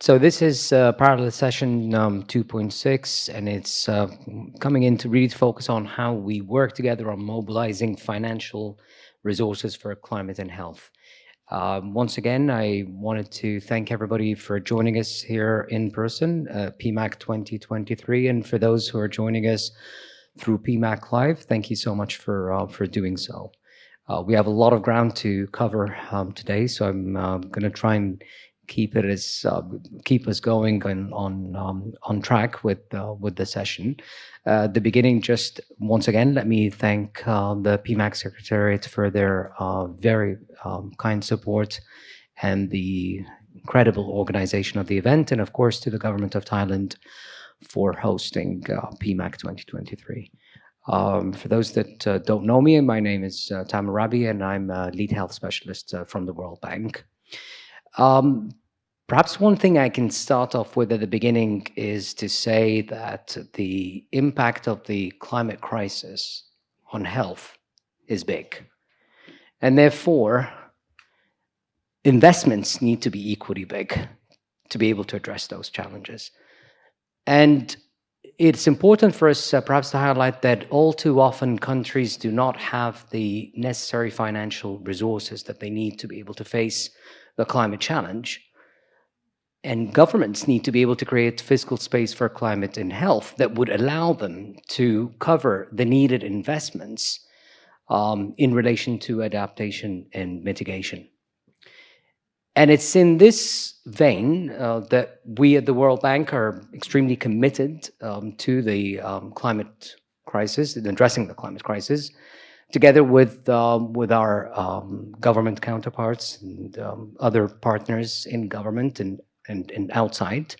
So this is parallel session 2.6, and it's coming in to really focus on how we work together on mobilizing financial resources for climate and health. Once again, I wanted to thank everybody for joining us here in person, PMAC 2023, and for those who are joining us through PMAC Live, thank you so much for doing so. We have a lot of ground to cover today, so I'm going to try and keep us going on track with the session. The beginning, just once again, let me thank the PMAC Secretariat for their very kind support and the incredible organization of the event, and of course to the government of Thailand for hosting PMAC 2023. For those that don't know me, my name is Tamer Rabi, and I'm a lead health specialist from the World Bank. Perhaps one thing I can start off with at the beginning is to say that the impact of the climate crisis on health is big. And therefore, investments need to be equally big to be able to address those challenges. And it's important for us perhaps to highlight that all too often countries do not have the necessary financial resources that they need to be able to face the climate challenge. And governments need to be able to create fiscal space for climate and health that would allow them to cover the needed investments in relation to adaptation and mitigation. And it's in this vein that we at the World Bank are extremely committed to the climate crisis, and addressing the climate crisis, together with our government counterparts and other partners in government and outside.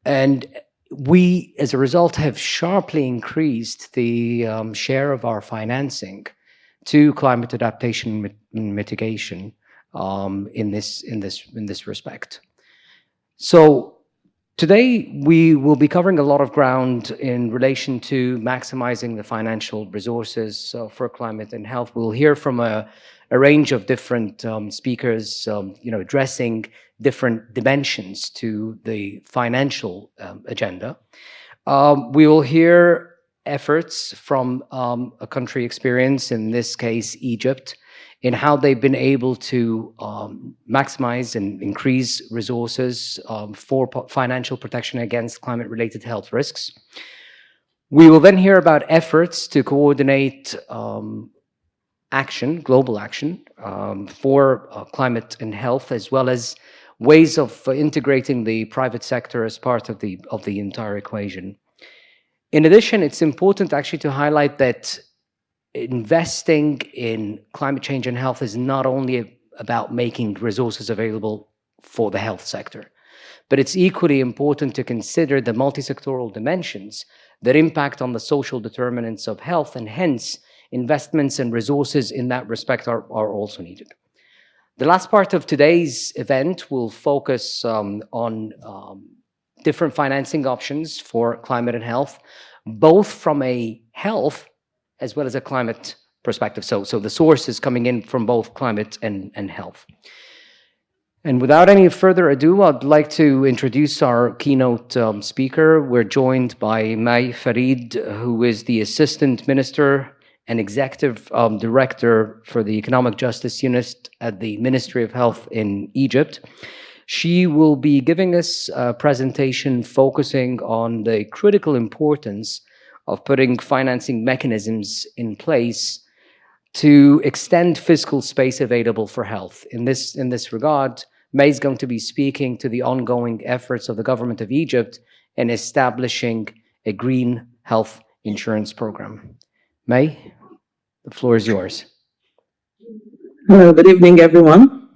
And we, as a result, have sharply increased the share of our financing to climate adaptation and mitigation in this respect. So today we will be covering a lot of ground in relation to maximizing the financial resources for climate and health. We'll hear from a range of different speakers, addressing different dimensions to the financial agenda. We will hear efforts from a country experience, in this case, Egypt, in how they've been able to maximize and increase resources for financial protection against climate-related health risks. We will then hear about efforts to coordinate global action for climate and health, as well as ways of integrating the private sector as part of the entire equation. In addition, it's important actually to highlight that investing in climate change and health is not only about making resources available for the health sector, but it's equally important to consider the multi-sectoral dimensions that impact on the social determinants of health, and hence investments and resources in that respect are also needed. The last part of today's event will focus on different financing options for climate and health, both from a health as well as a climate perspective. So the source is coming in from both climate and health. And without any further ado, I'd like to introduce our keynote speaker. We're joined by May Farid, who is the Assistant Minister and Executive Director for the Economic Justice Unit at the Ministry of Health in Egypt. She will be giving us a presentation focusing on the critical importance of putting financing mechanisms in place to extend fiscal space available for health. In this regard, May is going to be speaking to the ongoing efforts of the government of Egypt in establishing a green health insurance program. May, the floor is yours. Hello, good evening, everyone.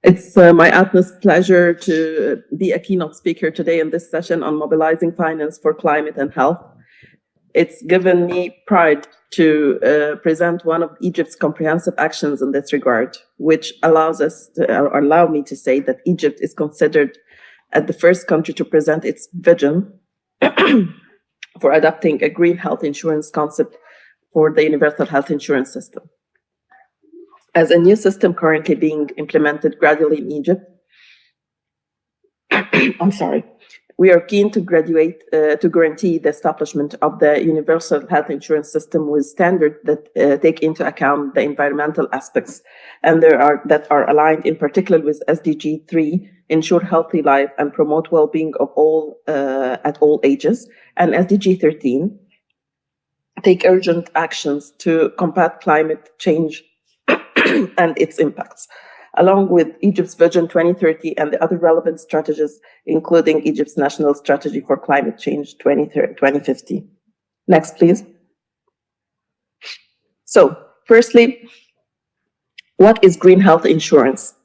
It's my utmost pleasure to be a keynote speaker today in this session on mobilizing finance for climate and health. It's given me pride to present one of Egypt's comprehensive actions in this regard, which allow me to say that Egypt is considered as the first country to present its vision for adopting a green health insurance concept for the universal health insurance system. As a new system currently being implemented gradually in Egypt, I'm sorry. We are keen to guarantee the establishment of the universal health insurance system with standards that take into account the environmental aspects and that are aligned in particular with SDG 3, ensure healthy life and promote well-being of all at all ages, and SDG 13, take urgent actions to combat climate change and its impacts, along with Egypt's Vision 2030 and the other relevant strategies, including Egypt's National Strategy for Climate Change 2050. Next, please. So, firstly, what is green health insurance?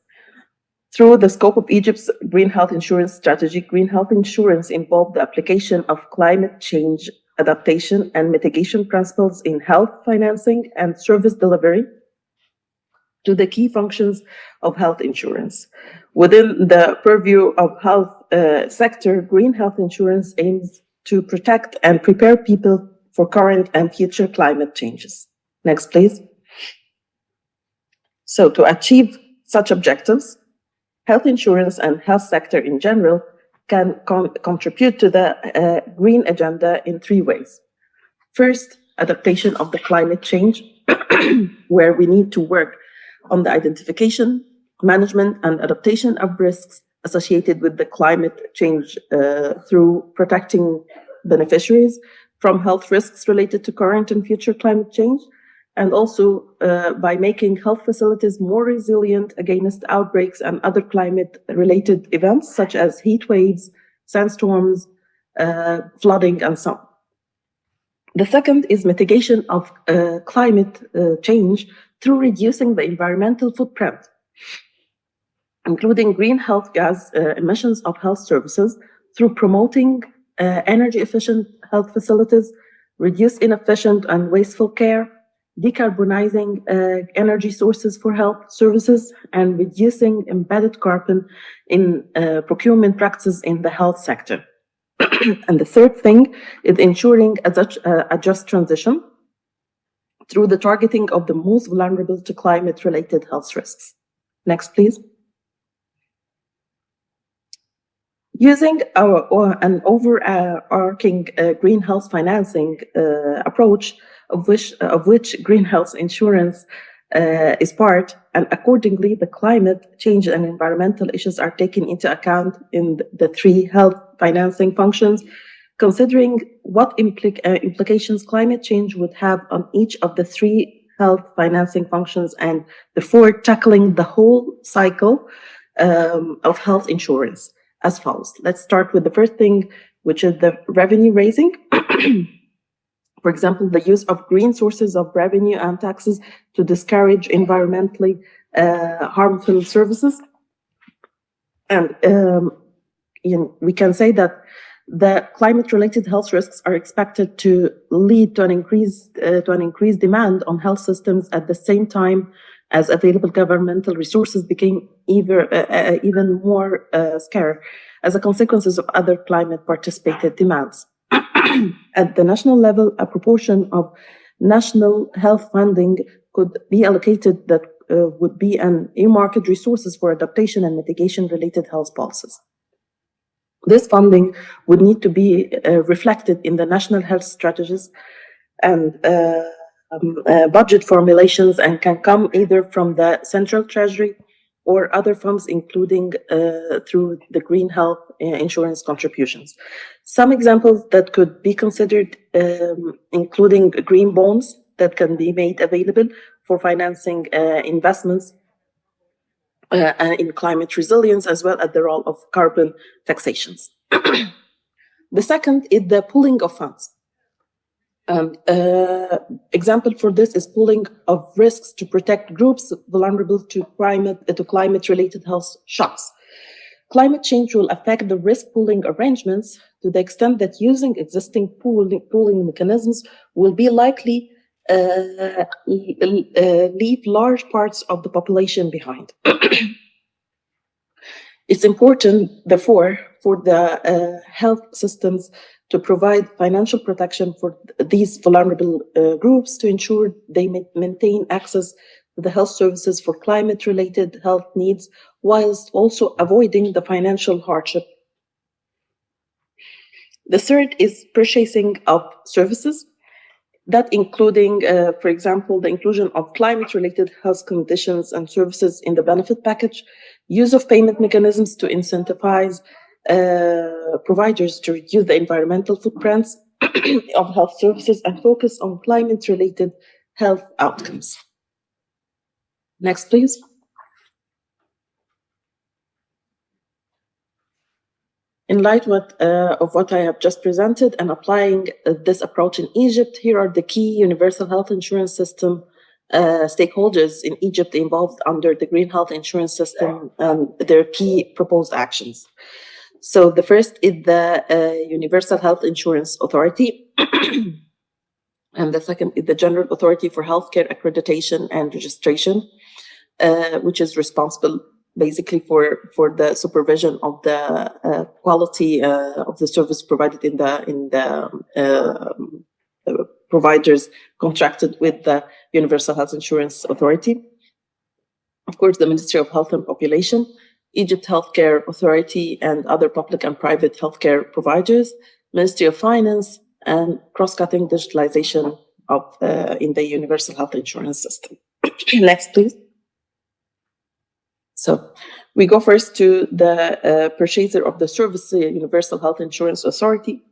Through the scope of Egypt's green health insurance strategy, green health insurance involved the application of climate change adaptation and mitigation principles in health financing and service delivery to the key functions of health insurance. Within the purview of health sector, green health insurance aims to protect and prepare people for current and future climate changes. Next, please. So to achieve such objectives, health insurance and health sector in general can contribute to the green agenda in three ways. First, adaptation of the climate change, where we need to work on the identification, management, and adaptation of risks associated with the climate change through protecting beneficiaries from health risks related to current and future climate change, and also by making health facilities more resilient against outbreaks and other climate-related events such as heat waves, sandstorms, flooding, and so on. The second is mitigation of climate change through reducing the environmental footprint, including greenhouse gas emissions of health services through promoting energy-efficient health facilities, reduce inefficient and wasteful care, decarbonizing energy sources for health services, and reducing embedded carbon in procurement practices in the health sector. And the third thing is ensuring a just transition through the targeting of the most vulnerable to climate-related health risks. Next, please. Using an overarching green health financing approach, of which green health insurance is part, and accordingly, the climate change and environmental issues are taken into account in the three health financing functions, considering what implications climate change would have on each of the three health financing functions, and before tackling the whole cycle of health insurance as follows. Let's start with the first thing, which is the revenue raising. For example, the use of green sources of revenue and taxes to discourage environmentally harmful services. And we can say that the climate-related health risks are expected to lead to an increased demand on health systems at the same time as available governmental resources became even more scarce as a consequence of other climate-participated demands. At the national level, a proportion of national health funding could be allocated that would be an earmarked resources for adaptation and mitigation-related health policies. This funding would need to be reflected in the national health strategies and budget formulations, and can come either from the central treasury or other funds, including through the green health insurance contributions. Some examples that could be considered, including green bonds that can be made available for financing investments in climate resilience, as well as the role of carbon taxations. The second is the pooling of funds. Example for this is pooling of risks to protect groups vulnerable to climate-related health shocks. Climate change will affect the risk pooling arrangements to the extent that using existing pooling mechanisms will be likely leave large parts of the population behind. It's important, therefore, for the health systems to provide financial protection for these vulnerable groups to ensure they maintain access to the health services for climate-related health needs, whilst also avoiding the financial hardship The third is purchasing of services, that including, for example, the inclusion of climate-related health conditions and services in the benefit package, use of payment mechanisms to incentivize providers to reduce the environmental footprints of health services, and focus on climate-related health outcomes. Next, please. In light of what I have just presented and applying this approach in Egypt, here are the key universal health insurance system stakeholders in Egypt involved under the Green Health Insurance System and their key proposed actions. So the first is the Universal Health Insurance Authority, and the second is the General Authority for Healthcare Accreditation and Registration, which is responsible basically for the supervision of the quality of the service provided in the providers contracted with the Universal Health Insurance Authority. Of course, the Ministry of Health and Population, Egypt Healthcare Authority, and other public and private healthcare providers, Ministry of Finance, and cross-cutting digitalization of in the Universal Health Insurance System. Next, please. So we go first to the purchaser of the service, the Universal Health Insurance Authority.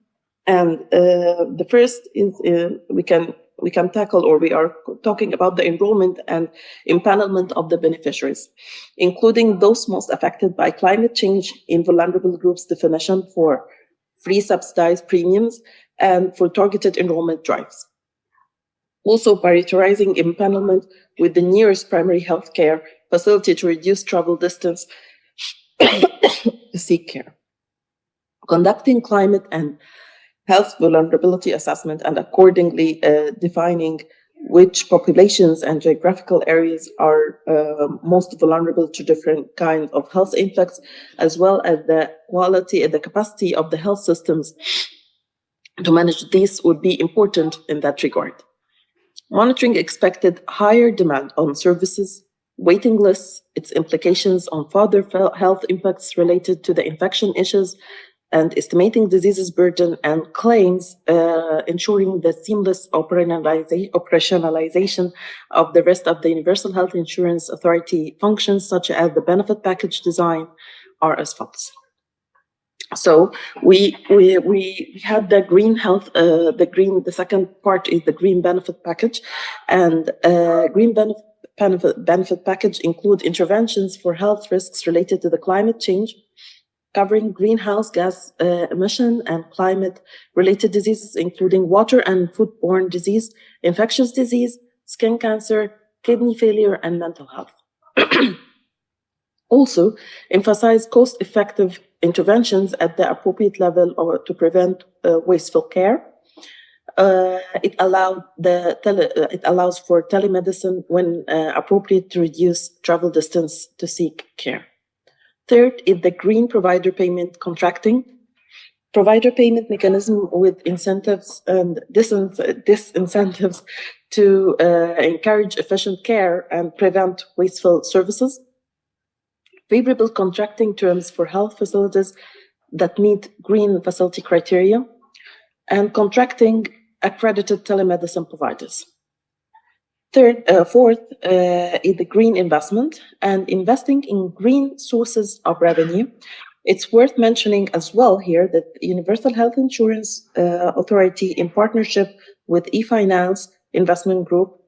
And the first is we can tackle, or we are talking about the enrollment and empanelment of the beneficiaries, including those most affected by climate change in vulnerable groups definition for free subsidized premiums and for targeted enrollment drives. Also prioritizing empanelment with the nearest primary health care facility to reduce travel distance to seek care. Conducting climate and health vulnerability assessment and accordingly defining which populations and geographical areas are most vulnerable to different kinds of health impacts, as well as the quality and the capacity of the health systems to manage these would be important in that regard. Monitoring expected higher demand on services, waiting lists, its implications on further health impacts related to the infection issues, and estimating diseases burden and claims, ensuring the seamless operationalization of the rest of the Universal Health Insurance Authority functions, such as the benefit package design, are as follows. So we had the green health, the second part is the green benefit package, and green benefit package include interventions for health risks related to the climate change, covering greenhouse gas emission and climate-related diseases, including water and foodborne disease, infectious disease, skin cancer, kidney failure, and mental health. Also, emphasize cost-effective interventions at the appropriate level or to prevent wasteful care. It allows for telemedicine when appropriate to reduce travel distance to seek care. Third is the green provider payment contracting. Provider payment mechanism with incentives and disincentives to encourage efficient care and prevent wasteful services. Favorable contracting terms for health facilities that meet green facility criteria, and contracting accredited telemedicine providers. Fourth is the green investment and investing in green sources of revenue. It's worth mentioning as well here that the Universal Health Insurance Authority, in partnership with eFinance Investment Group,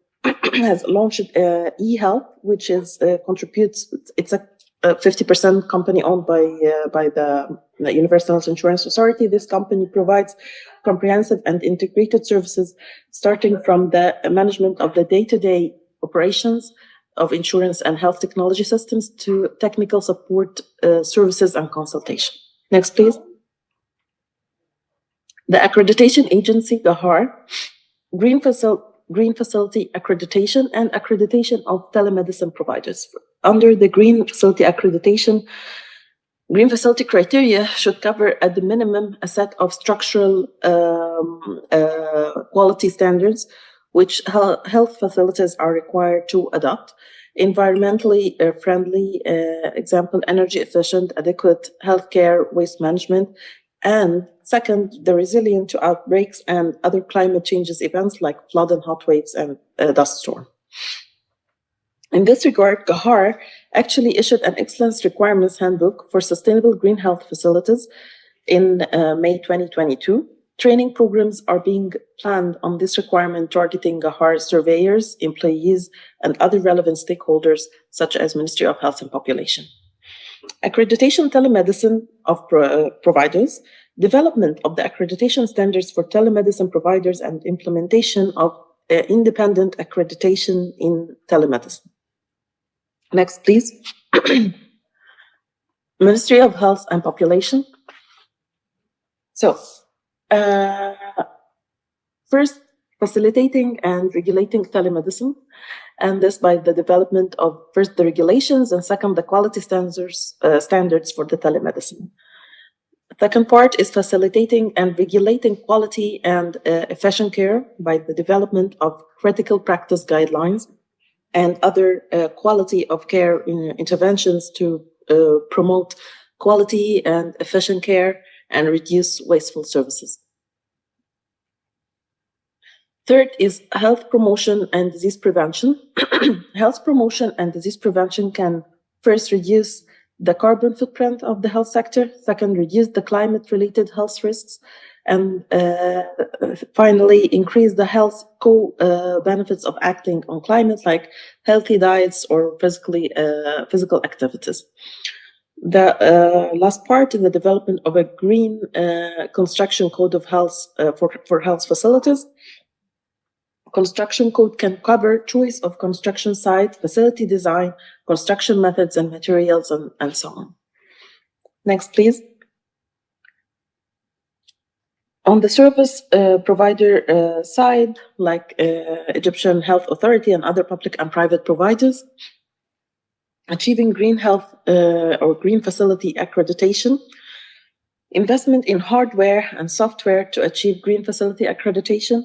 has launched eHealth, which is contributes. It's a 50% company owned by the Universal Health Insurance Authority. This company provides comprehensive and integrated services, starting from the management of the day-to-day operations of insurance and health technology systems to technical support services and consultation. Next, please. The accreditation agency, GAHAR, Green Facility Accreditation and accreditation of telemedicine providers. Under the Green Facility Accreditation, Green Facility criteria should cover at the minimum a set of structural quality standards which health facilities are required to adopt. Environmentally friendly, example, energy efficient, adequate healthcare, waste management, And second, the resilient to outbreaks and other climate changes events like flood and hot waves and dust storm. In this regard, GAHAR actually issued an Excellence Requirements Handbook for Sustainable Green Health Facilities in May 2022. Training programs are being planned on this requirement, targeting GAHAR surveyors, employees, and other relevant stakeholders, such as Ministry of Health and Population. Accreditation telemedicine of providers, development of the accreditation standards for telemedicine providers, and implementation of independent accreditation in telemedicine. Next, please. Ministry of Health and Population. So, first, facilitating and regulating telemedicine, and this by the development of first the regulations and second the quality standards for the telemedicine. The second part is facilitating and regulating quality and efficient care by the development of critical practice guidelines and other quality of care interventions to promote quality and efficient care and reduce wasteful services. Third is health promotion and disease prevention. Health promotion and disease prevention can first reduce the carbon footprint of the health sector, second, reduce the climate-related health risks, and finally, increase the health benefits of acting on climate, like healthy diets or physical activities. The last part in the development of a green construction code of health for health facilities. Construction code can cover choice of construction site, facility design, construction methods and materials, and so on. Next, please. On the service provider side, like Egyptian Health Authority and other public and private providers, achieving green health or green facility accreditation, investment in hardware and software to achieve green facility accreditation.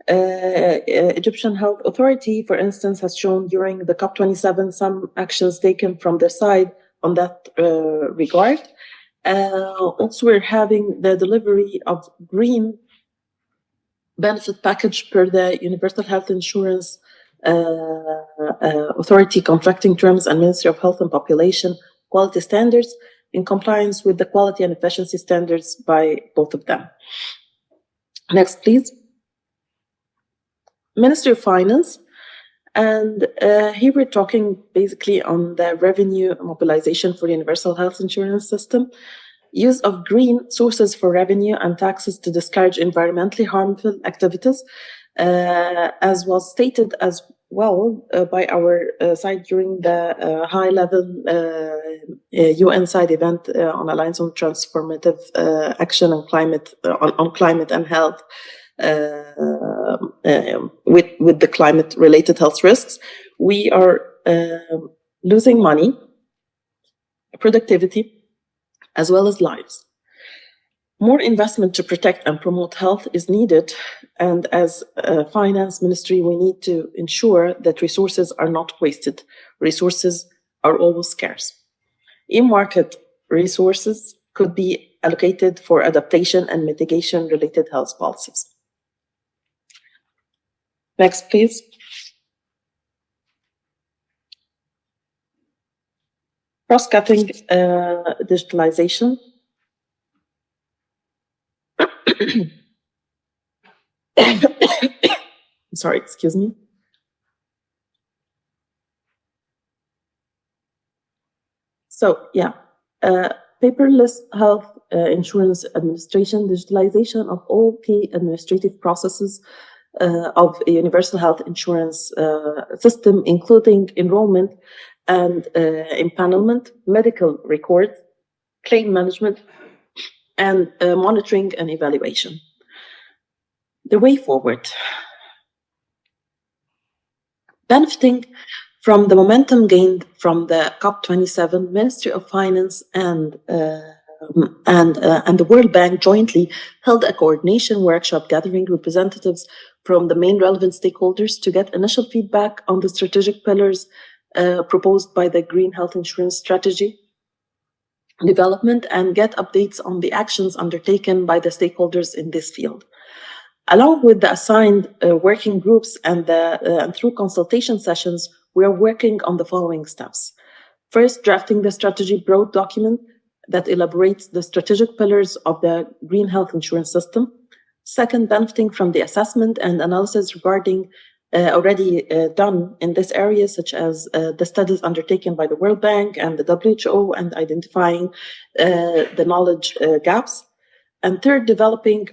Egyptian Health Authority, for instance, has shown during the COP27 some actions taken from their side on that regard. Also, we're having the delivery of green benefit package per the Universal Health Insurance Authority contracting terms and Ministry of Health and Population quality standards in compliance with the quality and efficiency standards by both of them. Next, please. Ministry of Finance, and here we're talking basically on the revenue mobilization for the Universal Health Insurance System, use of green sources for revenue and taxes to discourage environmentally harmful activities, as was stated as well by our side during the high-level UN side event on Alliance on Transformative Action on Climate, on Climate and Health, with the climate-related health risks. We are losing money, productivity, as well as lives. More investment to protect and promote health is needed, and as a finance ministry, we need to ensure that resources are not wasted. Resources are always scarce. In-market resources could be allocated for adaptation and mitigation-related health policies. Next, please. Cross-cutting digitalization. Sorry, excuse me. So, yeah, paperless health insurance administration, digitalization of all key administrative processes of a universal health insurance system, including enrollment and empanelment, medical records, claim management, and monitoring and evaluation. The way forward. Benefiting from the momentum gained from the COP27, Ministry of Finance and the World Bank jointly held a coordination workshop gathering representatives from the main relevant stakeholders to get initial feedback on the strategic pillars proposed by the Green Health Insurance Strategy. development and get updates on the actions undertaken by the stakeholders in this field. Along with the assigned working groups and through consultation sessions, we are working on the following steps. First, drafting the strategy broad document that elaborates the strategic pillars of the green health insurance system. Second, benefiting from the assessment and analysis regarding already done in this area, such as the studies undertaken by the World Bank and the WHO, and identifying the knowledge gaps. And third, developing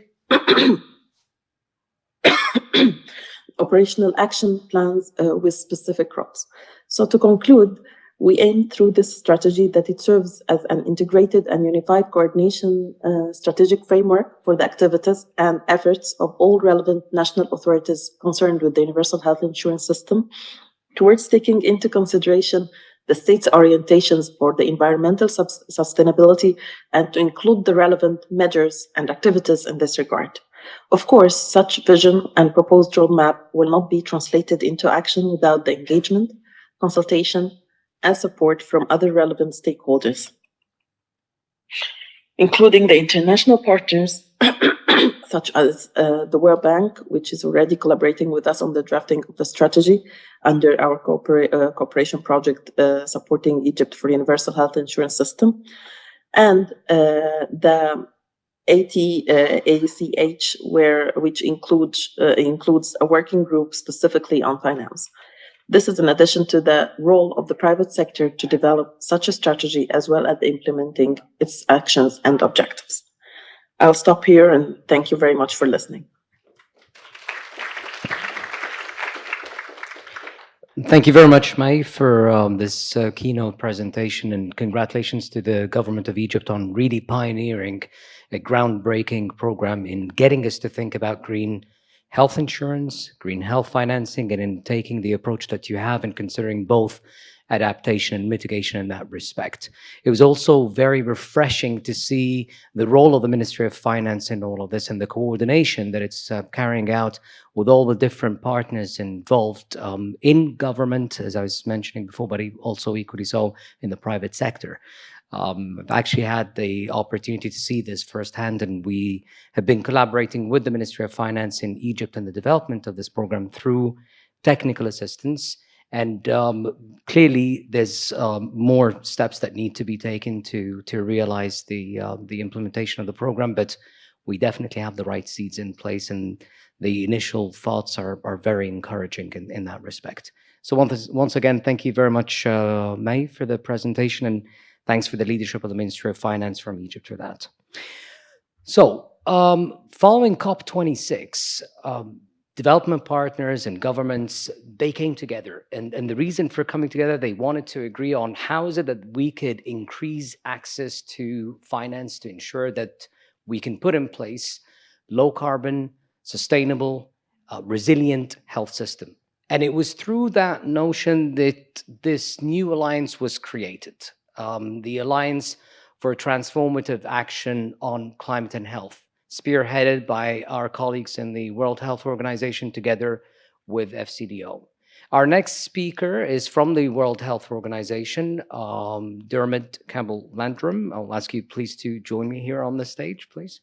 operational action plans with specific crops. So to conclude, we aim through this strategy that it serves as an integrated and unified coordination strategic framework for the activities and efforts of all relevant national authorities concerned with the universal health insurance system towards taking into consideration the state's orientations for the environmental sustainability and to include the relevant measures and activities in this regard. Of course, such vision and proposed roadmap will not be translated into action without the engagement, consultation, and support from other relevant stakeholders, including the international partners such as the World Bank, which is already collaborating with us on the drafting of the strategy under our cooperation project supporting Egypt for universal health insurance system, and the ACH, which includes a working group specifically on finance. This is in addition to the role of the private sector to develop such a strategy as well as implementing its actions and objectives. I'll stop here and thank you very much for listening. Thank you very much, May, for this keynote presentation, and congratulations to the government of Egypt on really pioneering a groundbreaking program in getting us to think about green health insurance, green health financing, and in taking the approach that you have and considering both adaptation and mitigation in that respect. It was also very refreshing to see the role of the Ministry of Finance in all of this and the coordination that it's carrying out with all the different partners involved in government, as I was mentioning before, but also equally so in the private sector. I've actually had the opportunity to see this firsthand, and we have been collaborating with the Ministry of Finance in Egypt in the development of this program through technical assistance. And clearly, there's more steps that need to be taken to realize the implementation of the program, but we definitely have the right seeds in place, and the initial thoughts are very encouraging in that respect. So once again, thank you very much, May, for the presentation, and thanks for the leadership of the Ministry of Finance from Egypt for that. So following COP26, development partners and governments, they came together. And the reason for coming together, they wanted to agree on how is it that we could increase access to finance to ensure that we can put in place low carbon, sustainable, resilient health system. And it was through that notion that this new alliance was created. The Alliance for Transformative Action on Climate and Health, spearheaded by our colleagues in the World Health Organization together with FCDO. Our next speaker is from the World Health Organization, Dermot Campbell-Landrum. I'll ask you please to join me here on the stage, please.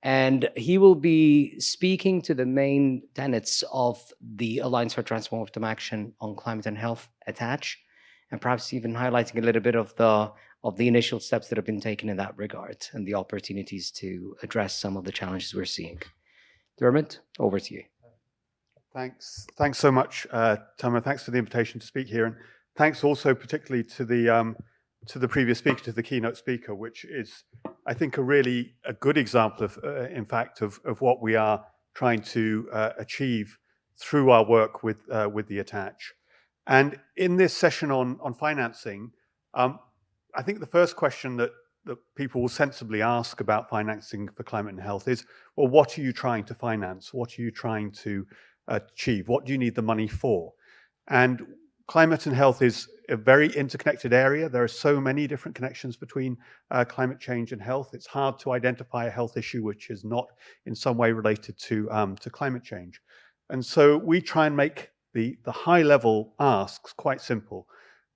And he will be speaking to the main tenets of the Alliance for Transformative Action on Climate and Health, ATACH, and perhaps even highlighting a little bit of the initial steps that have been taken in that regard and the opportunities to address some of the challenges we're seeing. Dermot, over to you. Thanks so much, Tamer. Thanks for the invitation to speak here, and thanks also particularly to the previous speaker, to the keynote speaker, which is, I think, a good example of, in fact, of what we are trying to achieve through our work with the ATACH. And in this session on financing, I think the first question that people will sensibly ask about financing for climate and health is, well, what are you trying to finance? What are you trying to achieve? What do you need the money for? And climate and health is a very interconnected area. There are so many different connections between climate change and health. It's hard to identify a health issue which is not in some way related to climate change. And so we try and make the high-level asks quite simple.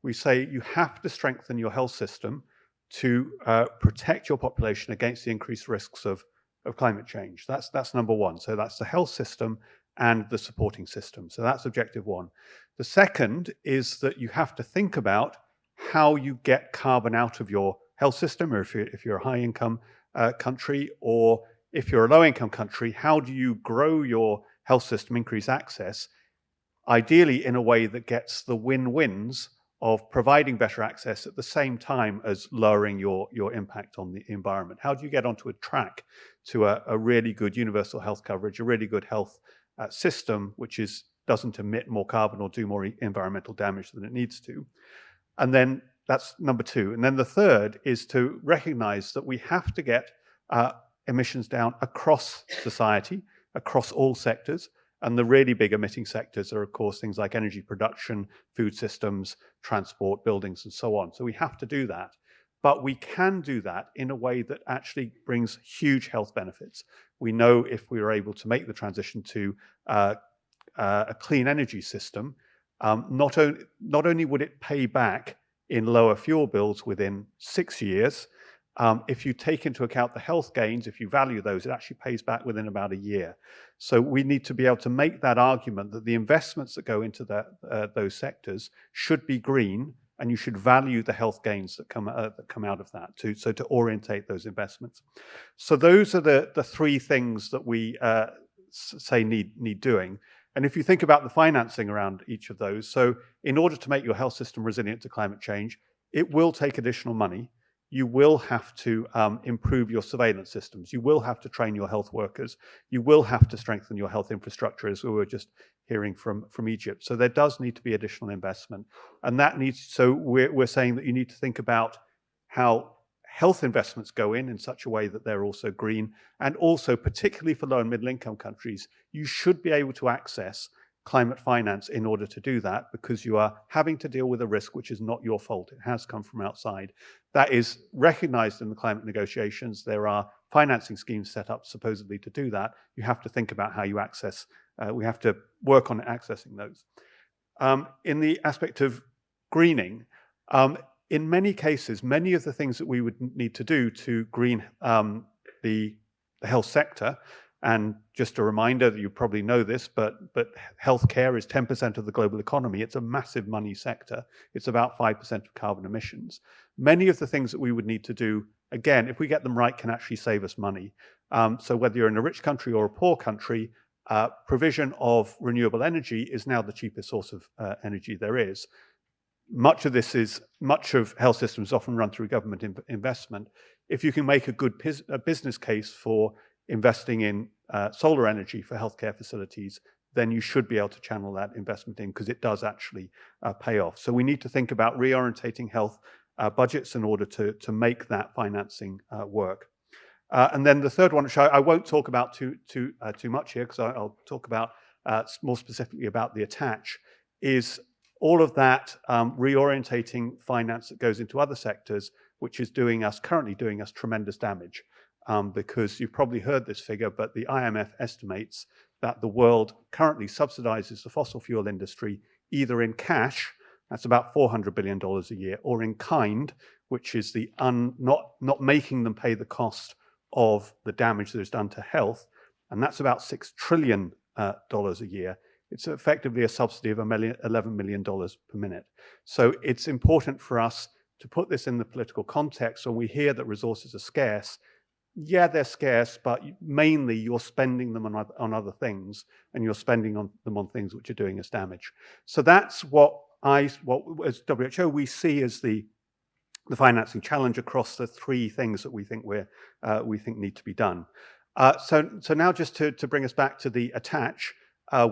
We say you have to strengthen your health system to protect your population against the increased risks of climate change. That's number one. So that's the health system and the supporting system. So that's objective one. The second is that you have to think about how you get carbon out of your health system, or if you're a high income country, or if you're a low income country, how do you grow your health system, increase access, ideally in a way that gets the win-wins of providing better access at the same time as lowering your impact on the environment. How do you get onto a track to a really good universal health coverage, a really good health system, which doesn't emit more carbon or do more environmental damage than it needs to? And then that's number two. And then the third is to recognize that we have to get emissions down across society, across all sectors. And the really big emitting sectors are, of course, things like energy production, food systems, transport, buildings, and so on. So we have to do that. But we can do that in a way that actually brings huge health benefits. We know if we are able to make the transition to a clean energy system, not only would it pay back in lower fuel bills within 6 years, if you take into account the health gains, if you value those, it actually pays back within about a year. So we need to be able to make that argument that the investments that go into those sectors should be green, and you should value the health gains that come out of that, to orientate those investments. So those are the three things that we say need doing. And if you think about the financing around each of those, so in order to make your health system resilient to climate change, it will take additional money. You will have to improve your surveillance systems. You will have to train your health workers. You will have to strengthen your health infrastructure, as we were just hearing from Egypt. So there does need to be additional investment. And that needs, so we're saying that you need to think about how health investments go in such a way that they're also green, and also particularly for low and middle income countries, you should be able to access climate finance in order to do that, because you are having to deal with a risk which is not your fault. It has come from outside. That is recognized in the climate negotiations. There are financing schemes set up supposedly to do that. You have to think about how you access, we have to work on accessing those. In the aspect of greening, in many cases, many of the things that we would need to do to green the health sector, and just a reminder that you probably know this, but healthcare is 10% of the global economy. It's a massive money sector. It's about 5% of carbon emissions. Many of the things that we would need to do, again, if we get them right, can actually save us money. So whether you're in a rich country or a poor country, provision of renewable energy is now the cheapest source of energy there is. Much of health systems often run through government investment. If you can make a good business case for investing in solar energy for healthcare facilities, then you should be able to channel that investment in, because it does actually pay off. So we need to think about reorientating health budgets in order to make that financing work. And then the third one, which I won't talk about too much here, because I'll talk about more specifically about the attach, is all of that reorientating finance that goes into other sectors, which is currently doing us tremendous damage. Because you've probably heard this figure, but the IMF estimates that the world currently subsidizes the fossil fuel industry either in cash, that's about $400 billion a year, or in kind, which is the not making them pay the cost of the damage that is done to health, and that's about $6 trillion a year. It's effectively a subsidy of $11 million per minute. So it's important for us to put this in the political context. When we hear that resources are scarce, yeah, they're scarce, but mainly you're spending them on other things, and you're spending them on things which are doing us damage. So that's what as WHO we see as the financing challenge across the three things that we think need to be done. So now just to bring us back to the attach,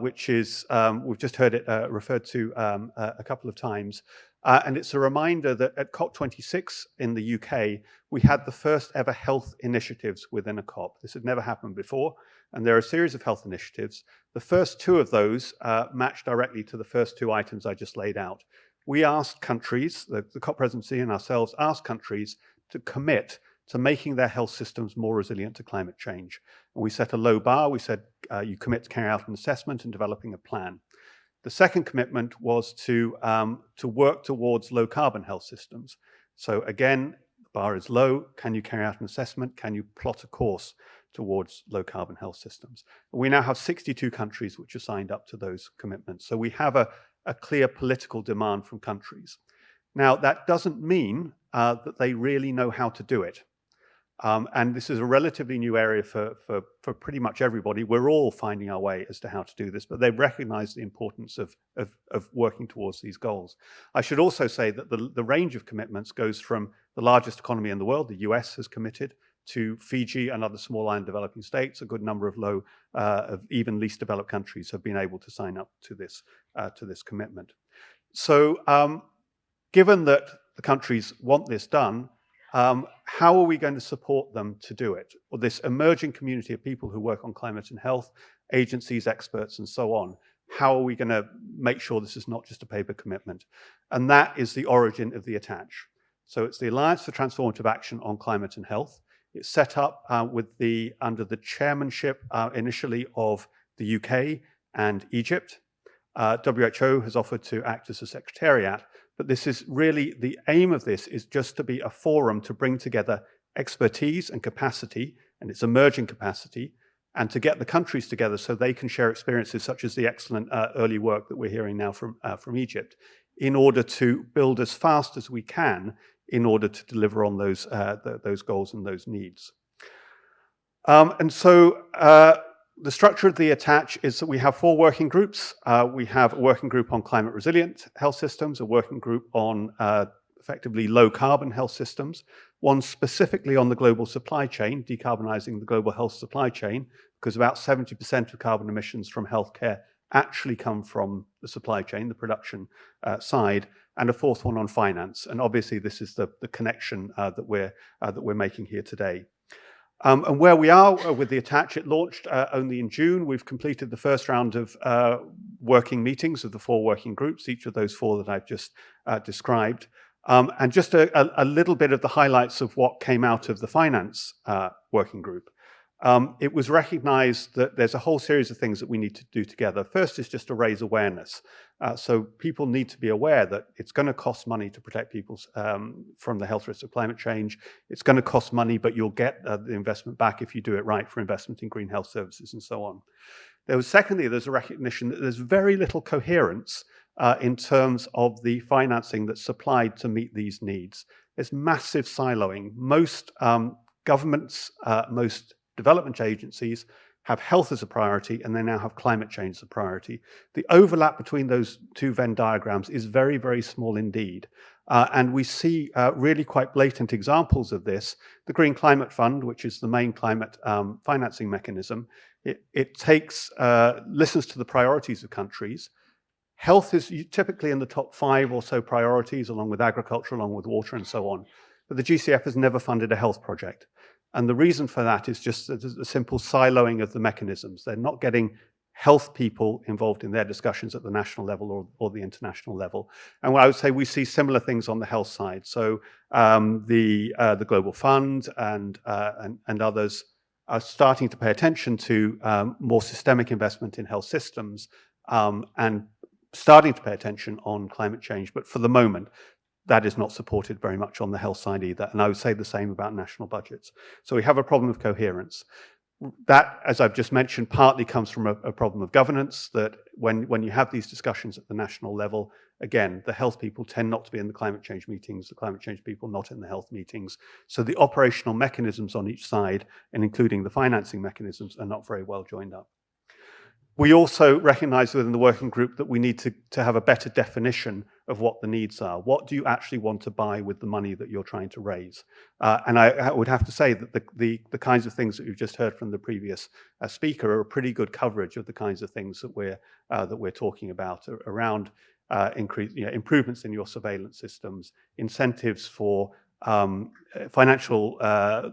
which is we've just heard it referred to a couple of times. And it's a reminder that at COP26 in the UK, we had the first ever health initiatives within a COP. This had never happened before, and there are a series of health initiatives. The first two of those match directly to the first two items I just laid out. We asked countries, the COP presidency and ourselves asked countries to commit to making their health systems more resilient to climate change. And we set a low bar. We said, you commit to carry out an assessment and developing a plan. The second commitment was to work towards low carbon health systems. So again, bar is low, can you carry out an assessment? Can you plot a course towards low carbon health systems? We now have 62 countries which are signed up to those commitments. So we have a clear political demand from countries. Now, that doesn't mean that they really know how to do it. And this is a relatively new area for pretty much everybody. We're all finding our way as to how to do this, but they recognize the importance of working towards these goals. I should also say that the range of commitments goes from the largest economy in the world, the US has committed, to Fiji and other small island developing states. A good number of of even least developed countries have been able to sign up to this commitment. So given that the countries want this done, how are we going to support them to do it? Or this emerging community of people who work on climate and health, agencies, experts, and so on. How are we going to make sure this is not just a paper commitment? And that is the origin of the ATTACH. So it's the Alliance for Transformative Action on Climate and Health. It's set up under the chairmanship initially of the UK and Egypt. WHO has offered to act as a secretariat. But this is really, the aim of this is just to be a forum to bring together expertise and capacity, and its emerging capacity, and to get the countries together so they can share experiences such as the excellent early work that we're hearing now from Egypt, in order to build as fast as we can in order to deliver on those goals and those needs. The structure of the ATTACH is that we have 4 working groups. We have a working group on climate resilient health systems, a working group on effectively low carbon health systems, one specifically on the global supply chain, decarbonizing the global health supply chain, because about 70% of carbon emissions from healthcare actually come from the supply chain, the production side, and a 4th one on finance. And obviously this is the connection that we're making here today. And where we are with the ATTACH, it launched only in June. We've completed the first round of working meetings of the 4 working groups, each of those 4 that I've just described. And just a little bit of the highlights of what came out of the finance working group. It was recognized that there's a whole series of things that we need to do together. First is just to raise awareness. So people need to be aware that it's going to cost money to protect people from the health risks of climate change. It's going to cost money, but you'll get the investment back if you do it right for investment in green health services and so on. Secondly, there's a recognition that there's very little coherence in terms of the financing that's supplied to meet these needs. There's massive siloing. Most governments, most development agencies have health as a priority, and they now have climate change as a priority. The overlap between those 2 Venn diagrams is very, very small indeed. And we see really quite blatant examples of this. The Green Climate Fund, which is the main climate financing mechanism, it listens to the priorities of countries. Health is typically in the top 5 or so priorities, along with agriculture, along with water and so on. But the GCF has never funded a health project. And the reason for that is just a simple siloing of the mechanisms. They're not getting health people involved in their discussions at the national level or the international level. And I would say we see similar things on the health side. So the Global Fund and others are starting to pay attention to more systemic investment in health systems and starting to pay attention on climate change. But for the moment, that is not supported very much on the health side either. And I would say the same about national budgets. So we have a problem of coherence. That, as I've just mentioned, partly comes from a problem of governance, that when you have these discussions at the national level, again, the health people tend not to be in the climate change meetings, the climate change people not in the health meetings. So the operational mechanisms on each side, and including the financing mechanisms, are not very well joined up. We also recognize within the working group that we need to have a better definition of what the needs are. What do you actually want to buy with the money that you're trying to raise? And I would have to say that the kinds of things that you've just heard from the previous speaker are a pretty good coverage of the kinds of things that we're talking about around improvements in your surveillance systems, incentives for financial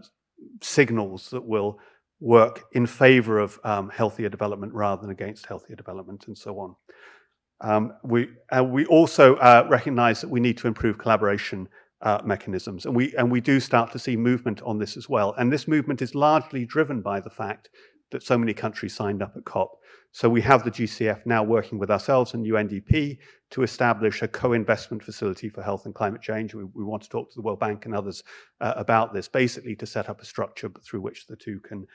signals that will work in favor of healthier development rather than against healthier development, and so on. We also recognize that we need to improve collaboration mechanisms, and we do start to see movement on this as well. And this movement is largely driven by the fact that so many countries signed up at COP. So we have the GCF now working with ourselves and UNDP to establish a co-investment facility for health and climate change. We want to talk to the World Bank and others about this, basically to set up a structure through which the two can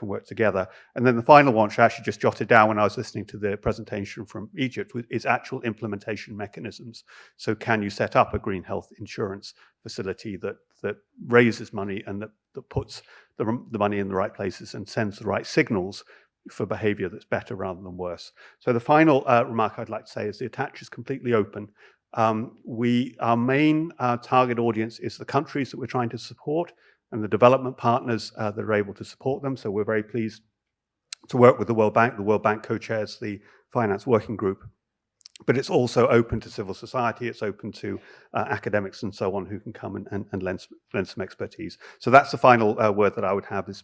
work together. And then the final one, which I actually just jotted down when I was listening to the presentation from Egypt, is actual implementation mechanisms. So can you set up a green health insurance facility that raises money and that puts the money in the right places and sends the right signals for behavior that's better rather than worse. So the final remark I'd like to say is the attach is completely open. Our main target audience is the countries that we're trying to support and the development partners that are able to support them. So we're very pleased to work with the World Bank. The World Bank co-chairs the Finance Working Group. But it's also open to civil society, it's open to academics and so on who can come and lend some expertise. So that's the final word that I would have is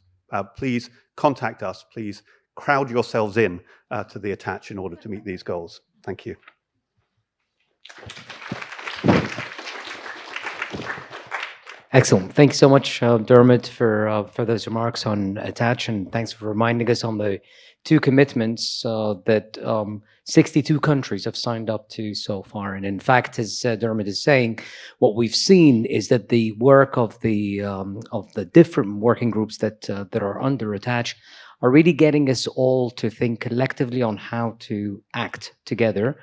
please contact us, please crowd yourselves in to the attach in order to meet these goals. Thank you. Excellent. Thanks so much, Dermot, for those remarks on attach, and thanks for reminding us on the two commitments that 62 countries have signed up to so far. And in fact, as Dermot is saying, what we've seen is that the work of the different working groups that are under attach are really getting us all to think collectively on how to act together.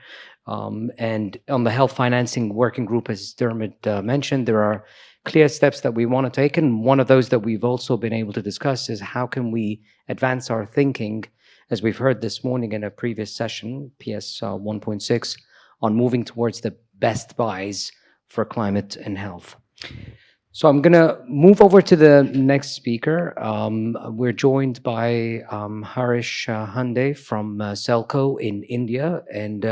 And on the health financing working group, as Dermot mentioned, there are clear steps that we want to take. And one of those that we've also been able to discuss is how can we advance our thinking, as we've heard this morning in a previous session, PS 1.6, on moving towards the best buys for climate and health. So I'm going to move over to the next speaker. We're joined by Harish Hande from Selco in India. And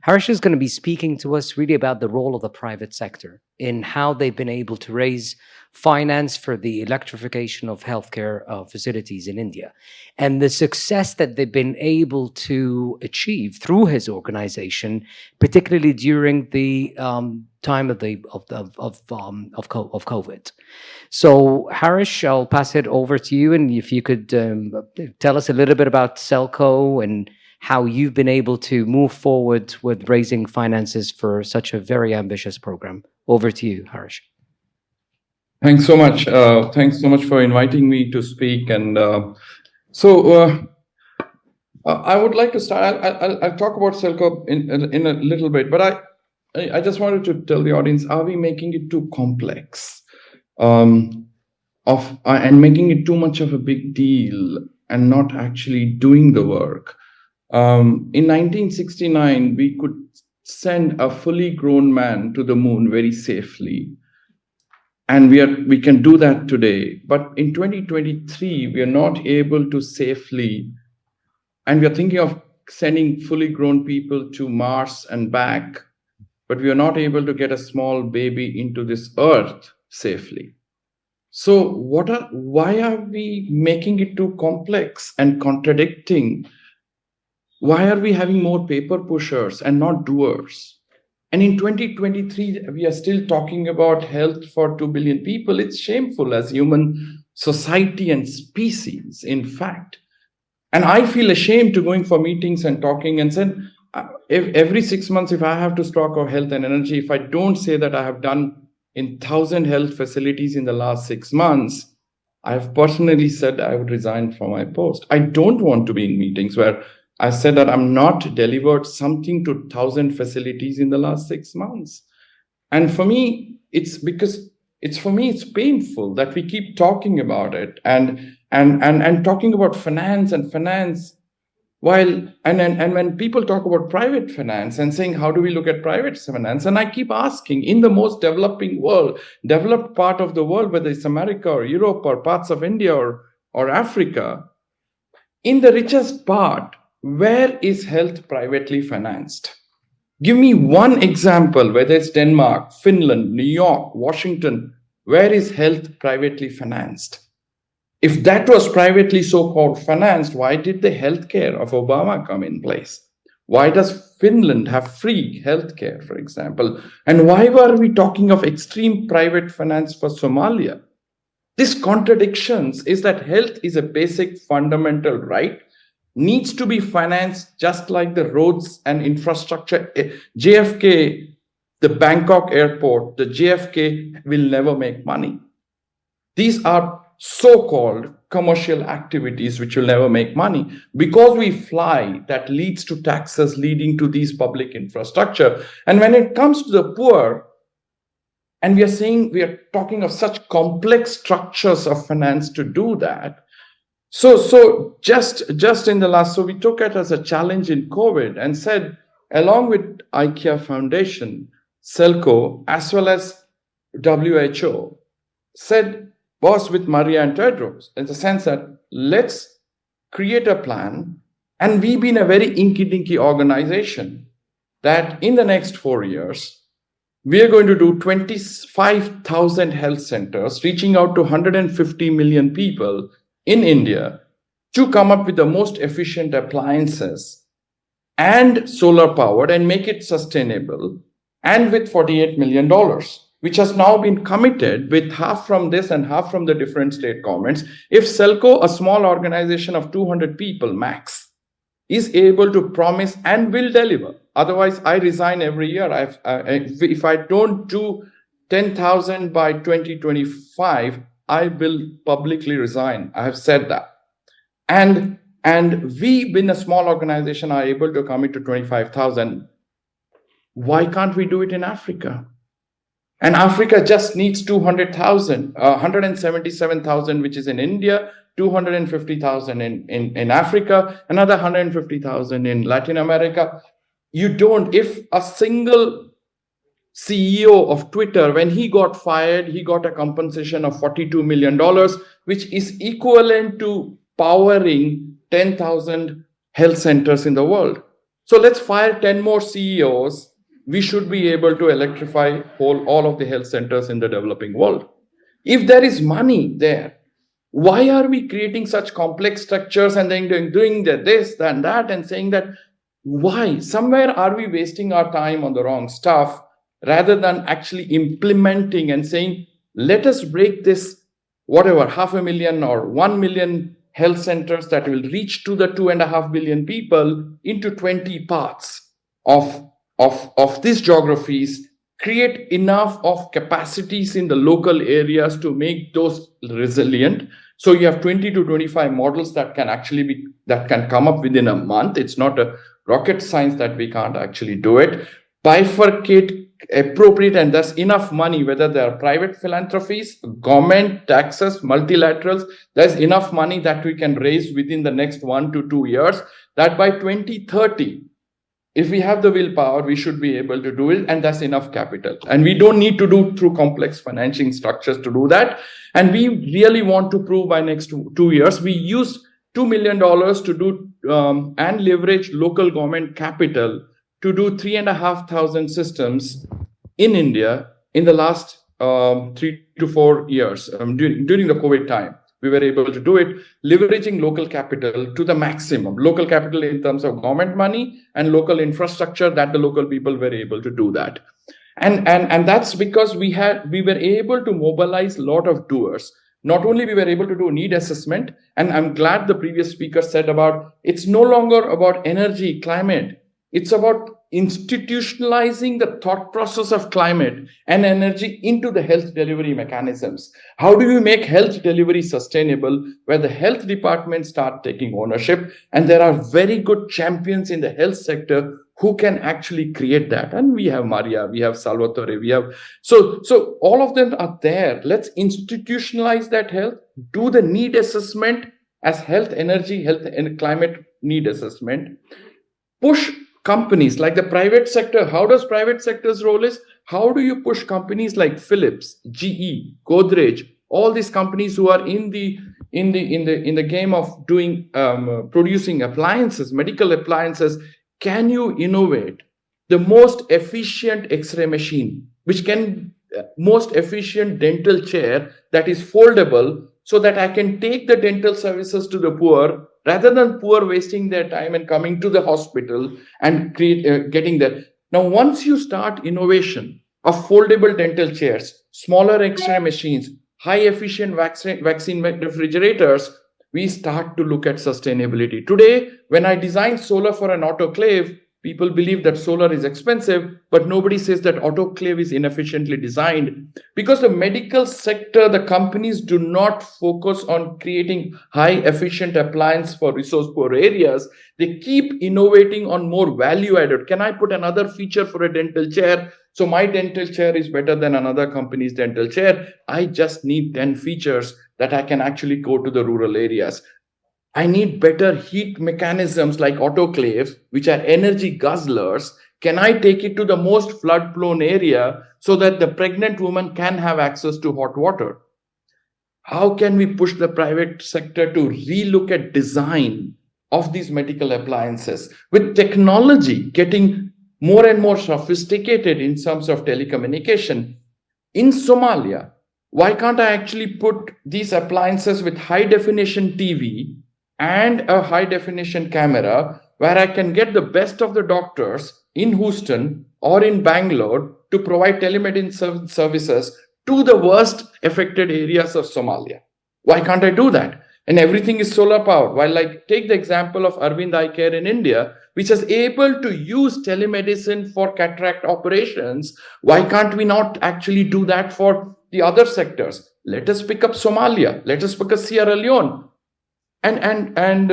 Harish is going to be speaking to us really about the role of the private sector in how they've been able to raise finance for the electrification of healthcare facilities in India, and the success that they've been able to achieve through his organization, particularly during the time of COVID. So, Harish, I'll pass it over to you, and if you could tell us a little bit about Selco and how you've been able to move forward with raising finances for such a very ambitious program. Over to you, Harish. Thanks so much. Thanks so much for inviting me to speak. And I would like to start. I'll talk about Selco in a little bit, but I just wanted to tell the audience: are we making it too complex, and making it too much of a big deal, and not actually doing the work? In 1969, we could send a fully grown man to the moon very safely. And we can do that today. But in 2023, we are not able to safely, and we are thinking of sending fully grown people to Mars and back, but we are not able to get a small baby into this earth safely. So why are we making it too complex and contradicting? Why are we having more paper pushers and not doers? And in 2023, we are still talking about health for 2 billion people. It's shameful as human society and species, in fact. And I feel ashamed to going for meetings and talking and said, every 6 months, if I have to talk of health and energy, if I don't say that I have done in 1,000 health facilities in the last 6 months, I have personally said I would resign from my post. I don't want to be in meetings where I said that I'm not delivered something to 1,000 facilities in the last 6 months. And for me, it's because it's painful that we keep talking about it and talking about finance while when people talk about private finance and saying, how do we look at private finance? And I keep asking, in the most developing world, developed part of the world, whether it's America or Europe or parts of India or Africa, in the richest part, where is health privately financed? Give me one example, whether it's Denmark, Finland, New York, Washington, where is health privately financed? If that was privately so-called financed, why did the healthcare of Obama come in place? Why does Finland have free healthcare, for example? And why were we talking of extreme private finance for Somalia? These contradictions is that health is a basic fundamental right, needs to be financed just like the roads and infrastructure. JFK, the Bangkok airport, the JFK will never make money. These are so-called commercial activities which will never make money. Because we fly, that leads to taxes leading to these public infrastructure. And when it comes to the poor, and we are talking of such complex structures of finance to do that. So just in the last, so we took it as a challenge in COVID and said, along with IKEA Foundation, Selco, as well as WHO, said, was with Maria and Tedros, in the sense that let's create a plan. And we've been a very inky-dinky organization that in the next 4 years, we are going to do 25,000 health centers, reaching out to 150 million people in India to come up with the most efficient appliances and solar powered and make it sustainable, and with $48 million, which has now been committed with half from this and half from the different state governments. If Selco, a small organization of 200 people max, is able to promise and will deliver. Otherwise, I resign every year. If I don't do 10,000 by 2025, I will publicly resign. I have said that. And we, being a small organization, are able to commit to 25,000. Why can't we do it in Africa? And Africa just needs 200,000, 177,000, which is in India, 250,000 in Africa, another 150,000 in Latin America. If a single CEO of Twitter, when he got fired, he got a compensation of $42 million, which is equivalent to powering 10,000 health centers in the world. So let's fire 10 more CEOs. We should be able to electrify all of the health centers in the developing world. If there is money there, why are we creating such complex structures and then doing this and that and saying that? Why? Somewhere are we wasting our time on the wrong stuff rather than actually implementing and saying, let us break this, whatever, 500,000 or 1 million health centers that will reach to the 2.5 billion people into 20 parts of these geographies, create enough of capacities in the local areas to make those resilient. So you have 20 to 25 models that can come up within a month. It's not a rocket science that we can't actually do it. Bifurcate, appropriate, and there's enough money, whether they are private philanthropies, government, taxes, multilaterals, there's enough money that we can raise within the next 1 to 2 years, that by 2030, if we have the willpower, we should be able to do it, and that's enough capital. And we don't need to do through complex financing structures to do that. And we really want to prove by next 2 years, we used $2 million to do and leverage local government capital to do 3,500 systems in India in the last 3 to 4 years during the COVID time. We were able to do it, leveraging local capital to the maximum. Local capital in terms of government money and local infrastructure that the local people were able to do that. And that's because we were able to mobilize a lot of doers. Not only we were able to do need assessment, and I'm glad the previous speaker said about, it's no longer about energy, climate. It's about institutionalizing the thought process of climate and energy into the health delivery mechanisms. How do we make health delivery sustainable, where the health departments start taking ownership? And there are very good champions in the health sector who can actually create that. And we have Maria, we have Salvatore, we have, so all of them are there. Let's institutionalize that health, do the need assessment as health, energy, health and climate need assessment, push companies like the private sector. How does private sector's role is? How do you push companies like Philips, GE, Godrej, all these companies who are in the game of doing producing appliances, medical appliances? Can you innovate the most efficient X-ray machine, which can most efficient dental chair that is foldable, so that I can take the dental services to the poor, rather than poor wasting their time and coming to the hospital and getting there. Now, once you start innovation of foldable dental chairs, smaller X-ray machines, high efficient vaccine refrigerators, we start to look at sustainability. Today, when I design solar for an autoclave, people believe that solar is expensive, but nobody says that autoclave is inefficiently designed. Because the medical sector, the companies do not focus on creating high efficient appliance for resource poor areas. They keep innovating on more value added. Can I put another feature for a dental chair? So my dental chair is better than another company's dental chair. I just need 10 features that I can actually go to the rural areas. I need better heat mechanisms like autoclaves, which are energy guzzlers. Can I take it to the most flood-prone area so that the pregnant woman can have access to hot water? How can we push the private sector to relook at design of these medical appliances with technology getting more and more sophisticated in terms of telecommunication? In Somalia, why can't I actually put these appliances with high definition TV and a high definition camera where I can get the best of the doctors in Houston or in Bangalore to provide telemedicine services to the worst affected areas of Somalia? Why can't I do that? And everything is solar powered. While like take the example of Arvind Eye Care in India, which is able to use telemedicine for cataract operations. Why can't we not actually do that for the other sectors? Let us pick up Somalia. Let us pick up Sierra Leone. And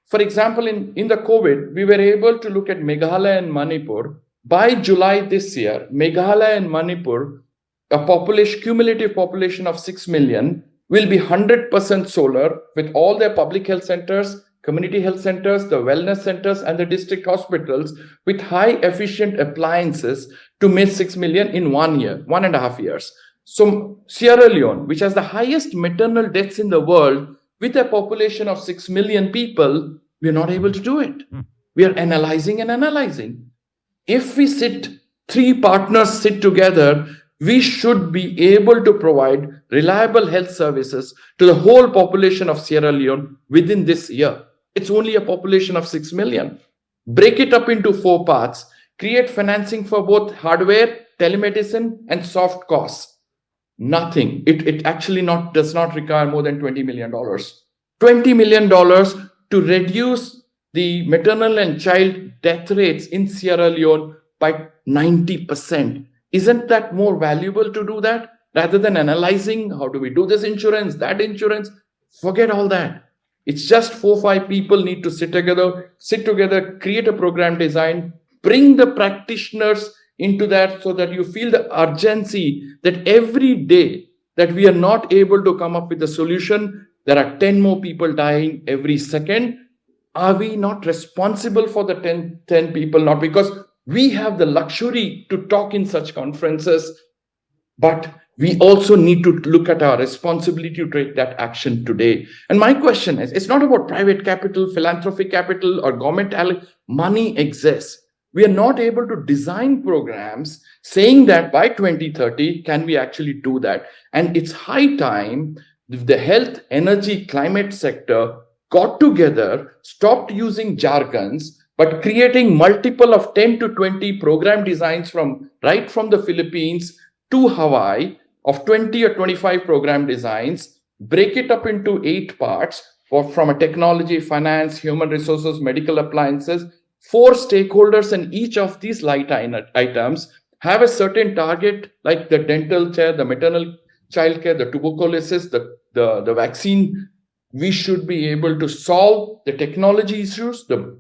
for example, in the COVID, we were able to look at Meghalaya and Manipur. By July this year, Meghalaya and Manipur, a cumulative population of 6 million, will be 100% solar with all their public health centers, community health centers, the wellness centers, and the district hospitals with high efficient appliances to make 6 million in 1 year, 1.5 years. So Sierra Leone, which has the highest maternal deaths in the world, with a population of 6 million people, we are not able to do it. We are analyzing and analyzing. If we three partners sit together, we should be able to provide reliable health services to the whole population of Sierra Leone within this year. It's only a population of 6 million. Break it up into 4 parts, create financing for both hardware, telemedicine, and soft costs. Nothing. It actually does not require more than $20 million. $20 million to reduce the maternal and child death rates in Sierra Leone by 90%. Isn't that more valuable to do that rather than analyzing how do we do this insurance, that insurance? Forget all that. It's just 4 or 5 people need to sit together, create a program design, bring the practitioners into that so that you feel the urgency that every day that we are not able to come up with a solution, there are 10 more people dying every second. Are we not responsible for the 10 people? Not because we have the luxury to talk in such conferences, but we also need to look at our responsibility to take that action today. And my question is, it's not about private capital, philanthropic capital, or government. Money exists. We are not able to design programs saying that by 2030, can we actually do that? And it's high time the health, energy, climate sector got together, stopped using jargons, but creating multiple of 10 to 20 program designs right from the Philippines to Hawaii of 20 or 25 program designs, break it up into 8 parts from a technology, finance, human resources, medical appliances, 4 stakeholders, and each of these light items have a certain target, like the dental chair, the maternal child care, the tuberculosis, the vaccine. We should be able to solve the technology issues, the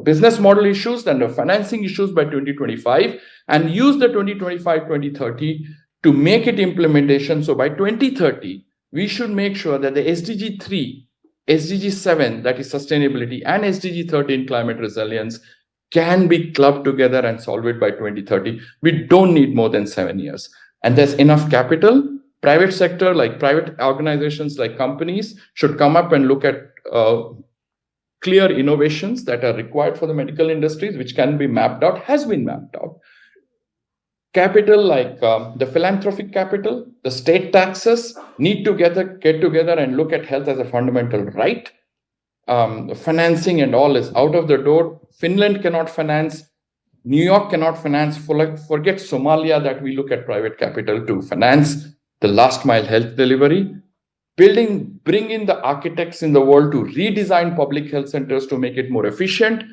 business model issues, and the financing issues by 2025, and use the 2025-2030 to make it implementation. So by 2030, we should make sure that the SDG 3, SDG 7, that is sustainability, and SDG 13, climate resilience, can be clubbed together and solve it by 2030. We don't need more than 7 years. And there's enough capital. Private sector, like private organizations, like companies, should come up and look at clear innovations that are required for the medical industries, which can be mapped out, has been mapped out. Capital, like the philanthropic capital, the state taxes, need to get together and look at health as a fundamental right. Financing and all is out of the door. Finland cannot finance. New York cannot finance. Forget Somalia that we look at private capital to finance. the last mile health delivery, bring in the architects in the world to redesign public health centers to make it more efficient,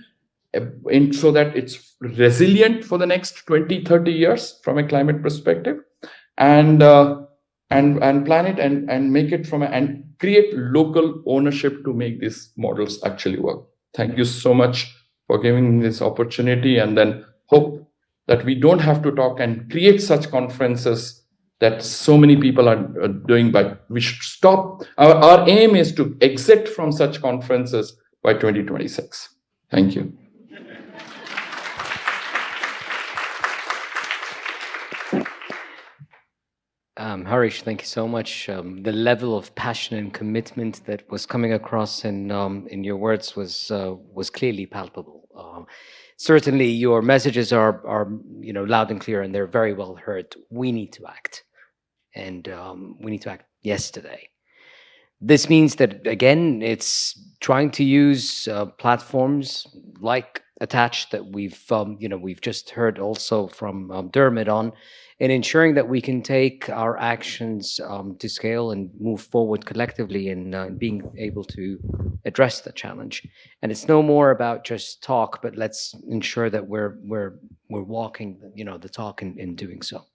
so that it's resilient for the next 20, 30 years from a climate perspective, and plan it and make it and create local ownership to make these models actually work. Thank you so much for giving me this opportunity, and then hope that we don't have to talk and create such conferences that so many people are doing, but we should stop. Our aim is to exit from such conferences by 2026. Thank you. Harish, thank you so much. The level of passion and commitment that was coming across in your words was clearly palpable. Certainly, your messages are loud and clear, and they're very well heard. We need to act, and we need to act yesterday. This means that, again, it's trying to use platforms like Attach that we've just heard also from Dermot on, in ensuring that we can take our actions to scale and move forward collectively in being able to address the challenge. And it's no more about just talk, but let's ensure that we're walking the talk in doing so.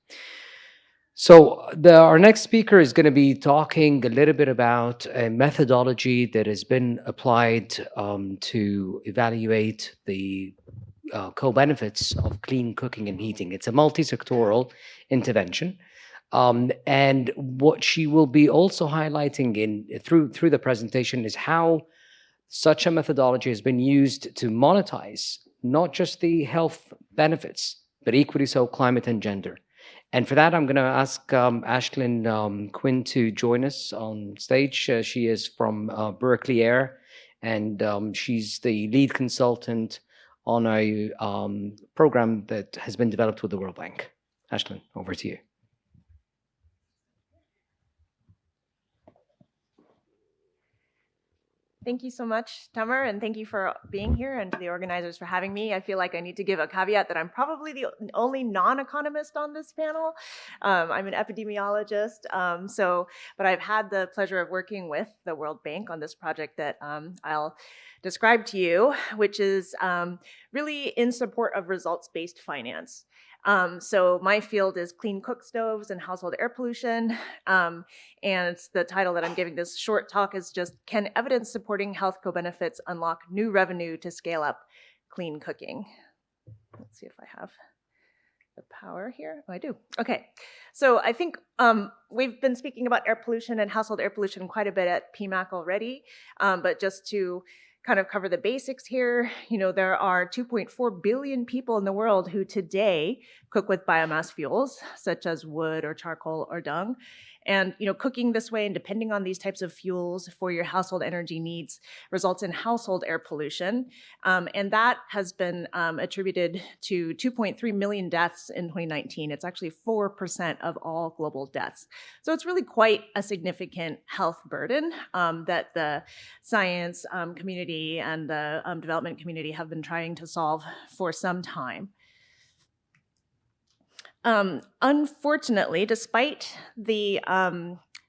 So our next speaker is going to be talking a little bit about a methodology that has been applied to evaluate the co-benefits of clean cooking and heating. It's a multi-sectoral intervention. And what she will be also highlighting through the presentation is how such a methodology has been used to monetize not just the health benefits, but equally so climate and gender. And for that, I'm going to ask Ashlyn Quinn to join us on stage. She is from Berkeley Air, and she's the lead consultant on a program that has been developed with the World Bank. Ashlyn, over to you. Thank you so much, Tamer, and thank you for being here, and to the organizers for having me. I feel like I need to give a caveat that I'm probably the only non-economist on this panel. I'm an epidemiologist, but I've had the pleasure of working with the World Bank on this project that I'll describe to you, which is really in support of results-based finance. So my field is clean cook stoves and household air pollution. And the title that I'm giving this short talk is just, can evidence supporting health co-benefits unlock new revenue to scale up clean cooking? Let's see if I have the power here. Oh, I do. Okay. So I think we've been speaking about air pollution and household air pollution quite a bit at PMAC already, but just to kind of cover the basics here, there are 2.4 billion people in the world who today cook with biomass fuels, such as wood or charcoal or dung. And cooking this way and depending on these types of fuels for your household energy needs results in household air pollution. And that has been attributed to 2.3 million deaths in 2019. It's actually 4% of all global deaths. So it's really quite a significant health burden that the science community and the development community have been trying to solve for some time. Unfortunately, despite the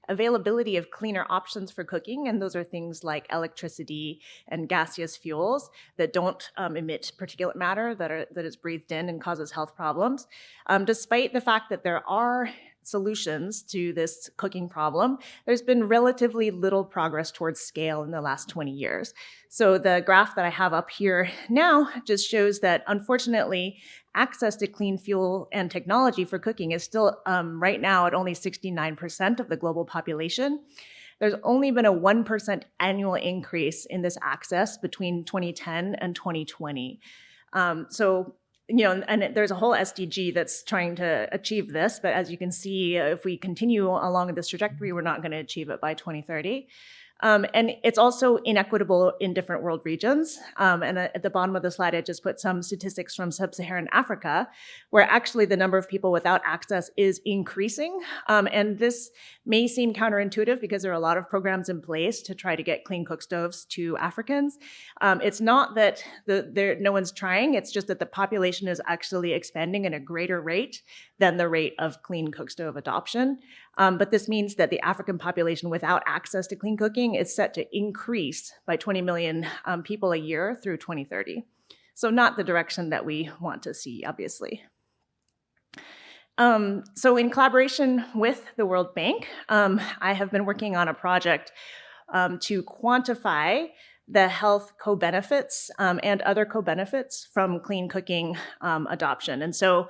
availability of cleaner options for cooking, and those are things like electricity and gaseous fuels that don't emit particulate matter that is breathed in and causes health problems, despite the fact that there are solutions to this cooking problem, there's been relatively little progress towards scale in the last 20 years. So the graph that I have up here now just shows that, unfortunately, access to clean fuel and technology for cooking is still right now at only 69% of the global population. There's only been a 1% annual increase in this access between 2010 and 2020. And there's a whole SDG that's trying to achieve this, but as you can see, if we continue along this trajectory, we're not going to achieve it by 2030. And it's also inequitable in different world regions. And at the bottom of the slide, I just put some statistics from sub-Saharan Africa, where actually the number of people without access is increasing. And this may seem counterintuitive because there are a lot of programs in place to try to get clean cook stoves to Africans. It's not that no one's trying, it's just that the population is actually expanding at a greater rate than the rate of clean cook stove adoption. But this means that the African population without access to clean cooking is set to increase by 20 million people a year through 2030. So not the direction that we want to see, obviously. So in collaboration with the World Bank, I have been working on a project to quantify the health co-benefits and other co-benefits from clean cooking adoption. And so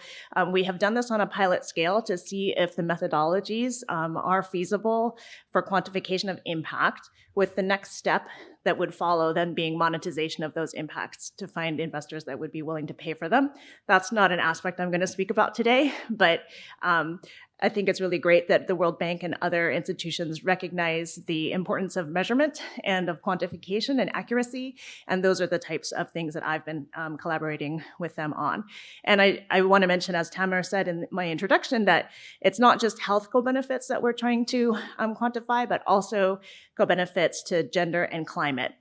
we have done this on a pilot scale to see if the methodologies are feasible for quantification of impact, with the next step that would follow then being monetization of those impacts to find investors that would be willing to pay for them. That's not an aspect I'm going to speak about today, but I think it's really great that the World Bank and other institutions recognize the importance of measurement and of quantification and accuracy. And those are the types of things that I've been collaborating with them on. And I want to mention, as Tamer said in my introduction, that it's not just health co-benefits that we're trying to quantify, but also co-benefits to gender and climate.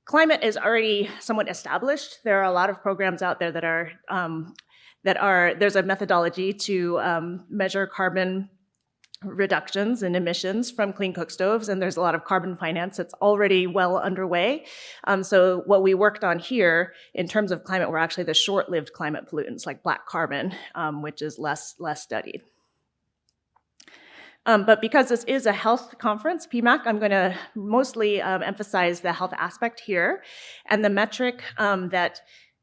Climate is already somewhat established. There are a lot of programs out there that are there's a methodology to measure carbon reductions and emissions from clean cook stoves, and there's a lot of carbon finance that's already well underway. So what we worked on here in terms of climate were actually the short-lived climate pollutants like black carbon, which is less studied. But because this is a health conference, PMAC, I'm going to mostly emphasize the health aspect here, and the metric that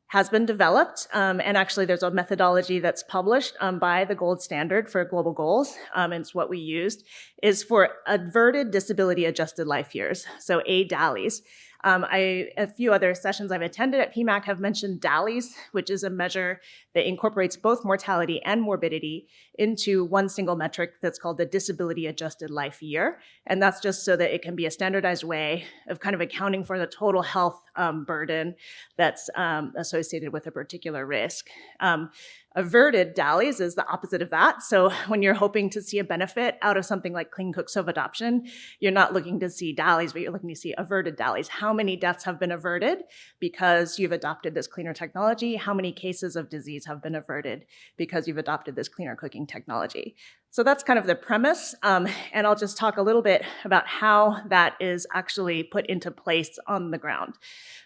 has been developed, and actually there's a methodology that's published by the gold standard for global goals, and it's what we used, is for averted disability adjusted life years, so ADALYs. A few other sessions I've attended at PMAC have mentioned DALYs, which is a measure that incorporates both mortality and morbidity into one single metric that's called the disability adjusted life year. And that's just so that it can be a standardized way of kind of accounting for the total health burden that's associated with a particular risk. Averted DALYs is the opposite of that. So when you're hoping to see a benefit out of something like clean cook stove adoption, you're not looking to see DALYs, but you're looking to see averted DALYs. How many deaths have been averted because you've adopted this cleaner technology? How many cases of disease have been averted because you've adopted this cleaner cooking technology? So that's kind of the premise. And I'll just talk a little bit about how that is actually put into place on the ground.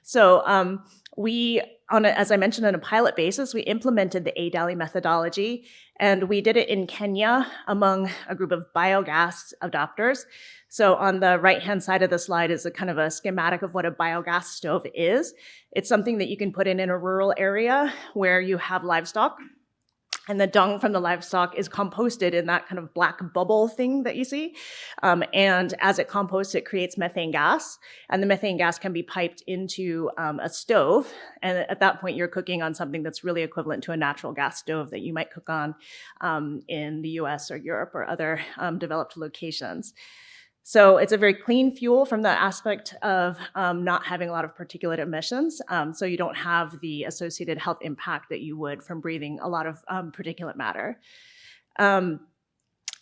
So we, as I mentioned, on a pilot basis, we implemented the ADALY methodology, and we did it in Kenya among a group of biogas adopters. So on the right-hand side of the slide is a kind of a schematic of what a biogas stove is. It's something that you can put in a rural area where you have livestock, and the dung from the livestock is composted in that kind of black bubble thing that you see. And as it composts, it creates methane gas. And the methane gas can be piped into a stove. And at that point, you're cooking on something that's really equivalent to a natural gas stove that you might cook on in the US or Europe or other developed locations. So it's a very clean fuel from the aspect of not having a lot of particulate emissions. So you don't have the associated health impact that you would from breathing a lot of particulate matter.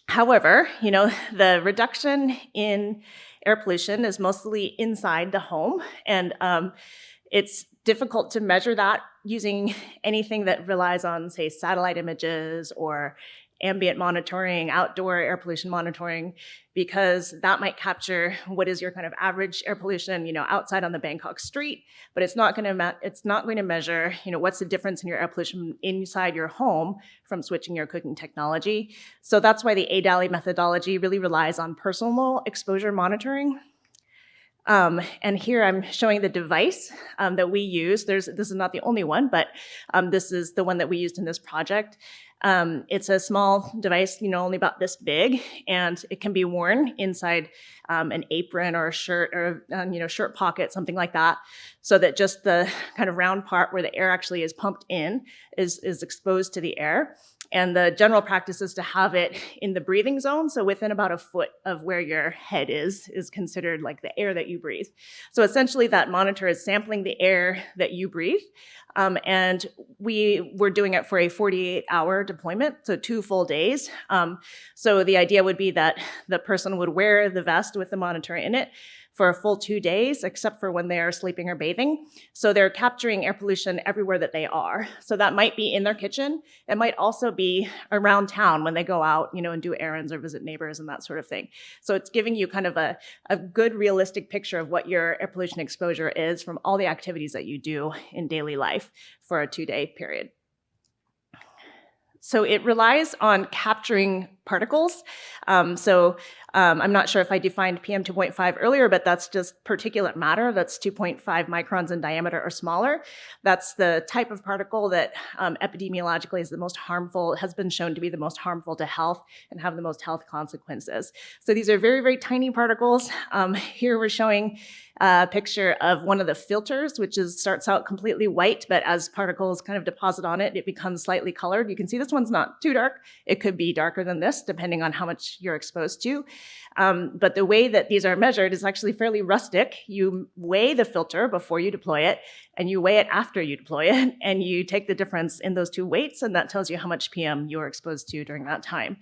However, the reduction in air pollution is mostly inside the home, and it's difficult to measure that using anything that relies on, say, satellite images or ambient monitoring, outdoor air pollution monitoring, because that might capture what is your kind of average air pollution, outside on the Bangkok street, but it's not going to measure, what's the difference in your air pollution inside your home from switching your cooking technology. So that's why the ADALY methodology really relies on personal exposure monitoring. And here I'm showing the device that we use. This is not the only one, but this is the one that we used in this project. It's a small device, only about this big, and it can be worn inside an apron or a shirt or, shirt pocket, something like that, so that just the kind of round part where the air actually is pumped in is exposed to the air. And the general practice is to have it in the breathing zone. So within about a foot of where your head is considered like the air that you breathe. So essentially that monitor is sampling the air that you breathe. And we were doing it for a 48-hour deployment, so 2 full days. So the idea would be that the person would wear the vest with the monitor in it, for a full 2 days, except for when they are sleeping or bathing. So they're capturing air pollution everywhere that they are. So that might be in their kitchen. It might also be around town when they go out, and do errands or visit neighbors and that sort of thing. So it's giving you kind of a good realistic picture of what your air pollution exposure is from all the activities that you do in daily life for a 2-day period. So it relies on capturing particles. I'm not sure if I defined PM 2.5 earlier, but that's just particulate matter that's 2.5 microns in diameter or smaller. That's the type of particle that epidemiologically is the most harmful, has been shown to be the most harmful to health and have the most health consequences. So these are very, very tiny particles. Here we're showing a picture of one of the filters, which starts out completely white, but as particles kind of deposit on it, it becomes slightly colored. You can see this one's not too dark. It could be darker than this, depending on how much you're exposed to. But the way that these are measured is actually fairly rustic. You weigh the filter before you deploy it, and you weigh it after you deploy it, and you take the difference in those two weights, and that tells you how much PM you are exposed to during that time.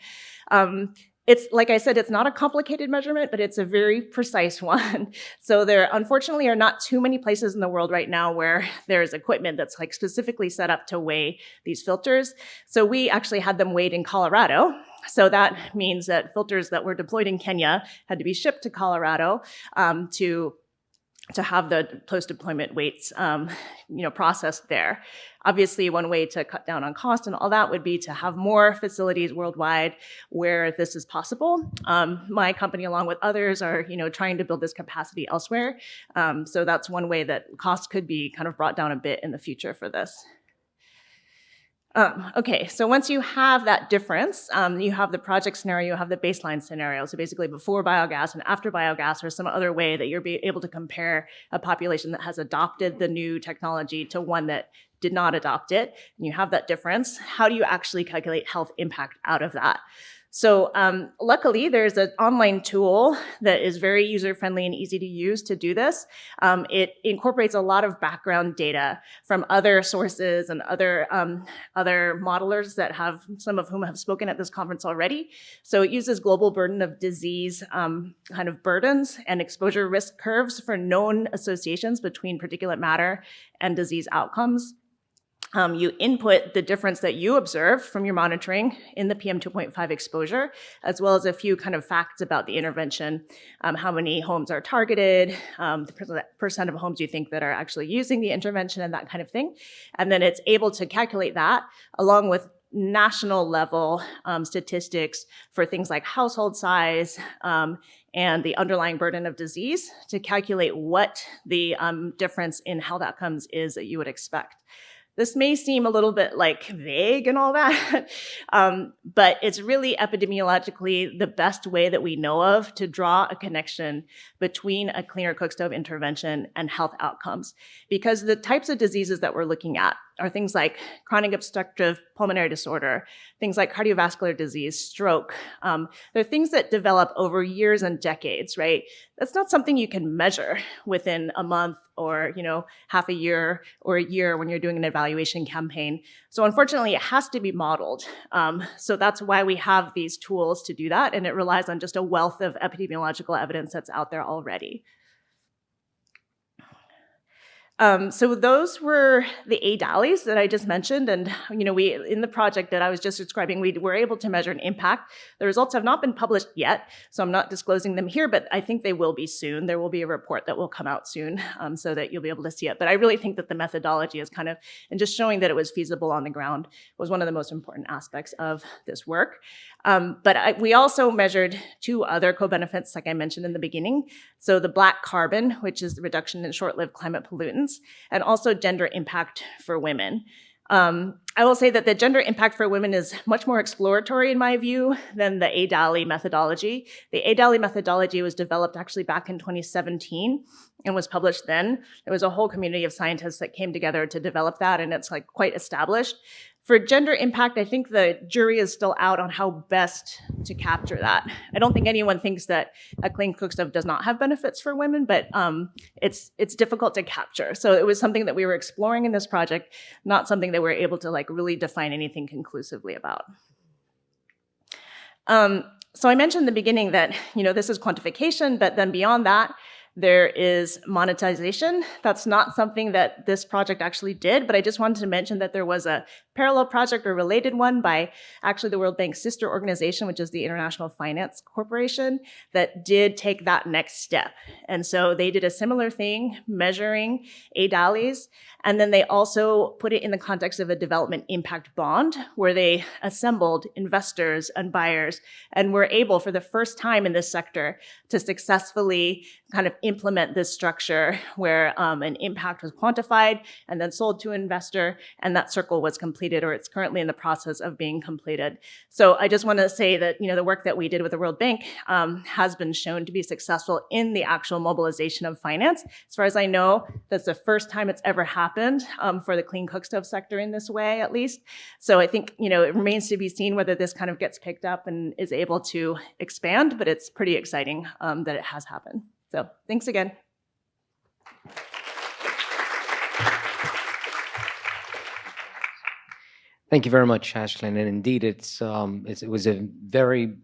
It's, like I said, it's not a complicated measurement, but it's a very precise one. So there unfortunately are not too many places in the world right now where there's equipment that's like specifically set up to weigh these filters. So we actually had them weighed in Colorado. So that means that filters that were deployed in Kenya had to be shipped to Colorado to have the post-deployment weights processed there. Obviously, one way to cut down on cost and all that would be to have more facilities worldwide where this is possible. My company, along with others, are trying to build this capacity elsewhere. So that's one way that cost could be kind of brought down a bit in the future for this. Okay, so once you have that difference, you have the project scenario, you have the baseline scenario. So basically before biogas and after biogas, or some other way that you're able to compare a population that has adopted the new technology to one that did not adopt it, and you have that difference. How do you actually calculate health impact out of that? So luckily, there's an online tool that is very user-friendly and easy to use to do this. It incorporates a lot of background data from other sources and other modelers that some of whom have spoken at this conference already. So it uses global burden of disease kind of burdens and exposure risk curves for known associations between particulate matter and disease outcomes. You input the difference that you observed from your monitoring in the PM 2.5 exposure, as well as a few kind of facts about the intervention, how many homes are targeted, the percent of homes you think that are actually using the intervention, and that kind of thing. And then it's able to calculate that along with national level statistics for things like household size and the underlying burden of disease to calculate what the difference in health outcomes is that you would expect. This may seem a little bit like vague and all that, but it's really epidemiologically the best way that we know of to draw a connection between a cleaner cook stove intervention and health outcomes. Because the types of diseases that we're looking at are things like chronic obstructive pulmonary disorder, things like cardiovascular disease, stroke. They're things that develop over years and decades, right? That's not something you can measure within a month or half a year or a year when you're doing an evaluation campaign. So unfortunately, it has to be modeled. So that's why we have these tools to do that, and it relies on just a wealth of epidemiological evidence that's out there already. So those were the ADALIs that I just mentioned. And, we, in the project that I was just describing, we were able to measure an impact. The results have not been published yet, so I'm not disclosing them here, but I think they will be soon. There will be a report that will come out soon so that you'll be able to see it. But I really think that the methodology is kind of, and just showing that it was feasible on the ground was one of the most important aspects of this work. But we also measured two other co-benefits, like I mentioned in the beginning. So the black carbon, which is the reduction in short-lived climate pollutants, and also gender impact for women. I will say that the gender impact for women is much more exploratory in my view than the ADALI methodology. The ADALI methodology was developed actually back in 2017 and was published then. There was a whole community of scientists that came together to develop that, and it's like quite established. For gender impact, I think the jury is still out on how best to capture that. I don't think anyone thinks that a clean cook stove does not have benefits for women, but it's difficult to capture. So it was something that we were exploring in this project, not something that we're able to really define anything conclusively about. So I mentioned in the beginning that this is quantification, but then beyond that, there is monetization. That's not something that this project actually did, but I just wanted to mention that there was a parallel project or related one by actually the World Bank's sister organization, which is the International Finance Corporation, that did take that next step. And so they did a similar thing, measuring ADALIs, and then they also put it in the context of a development impact bond, where they assembled investors and buyers and were able, for the first time in this sector, to successfully kind of implement this structure where an impact was quantified and then sold to an investor, and that circle was completed, or it's currently in the process of being completed. So I just want to say that, you know, the work that we did with the World Bank has been shown to be successful in the actual mobilization of finance. As far as I know, that's the first time it's ever happened for the clean cookstove sector in this way, at least. So I think, you know, it remains to be seen whether this kind of gets picked up and is able to expand, but it's pretty exciting that it has happened. So thanks again. Thank you very much, Ashlyn. And indeed, it was a very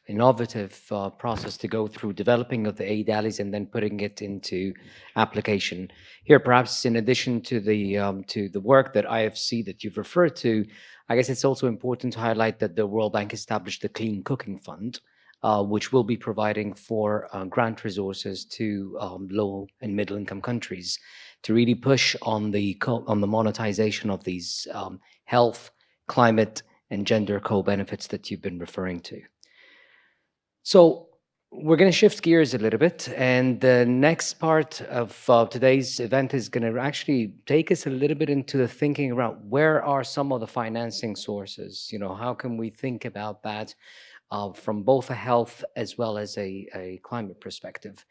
innovative process to go through developing of the ADALIs and then putting it into application. Here, perhaps in addition to the work that IFC that you've referred to, I guess it's also important to highlight that the World Bank established the Clean Cooking Fund, which will be providing for grant resources to low and middle income countries to really push on the monetization of these health, climate, and gender co-benefits that you've been referring to. So we're going to shift gears a little bit, and the next part of today's event is going to actually take us a little bit into the thinking around where are some of the financing sources. You know, how can we think about that from both a health as well as a climate perspective?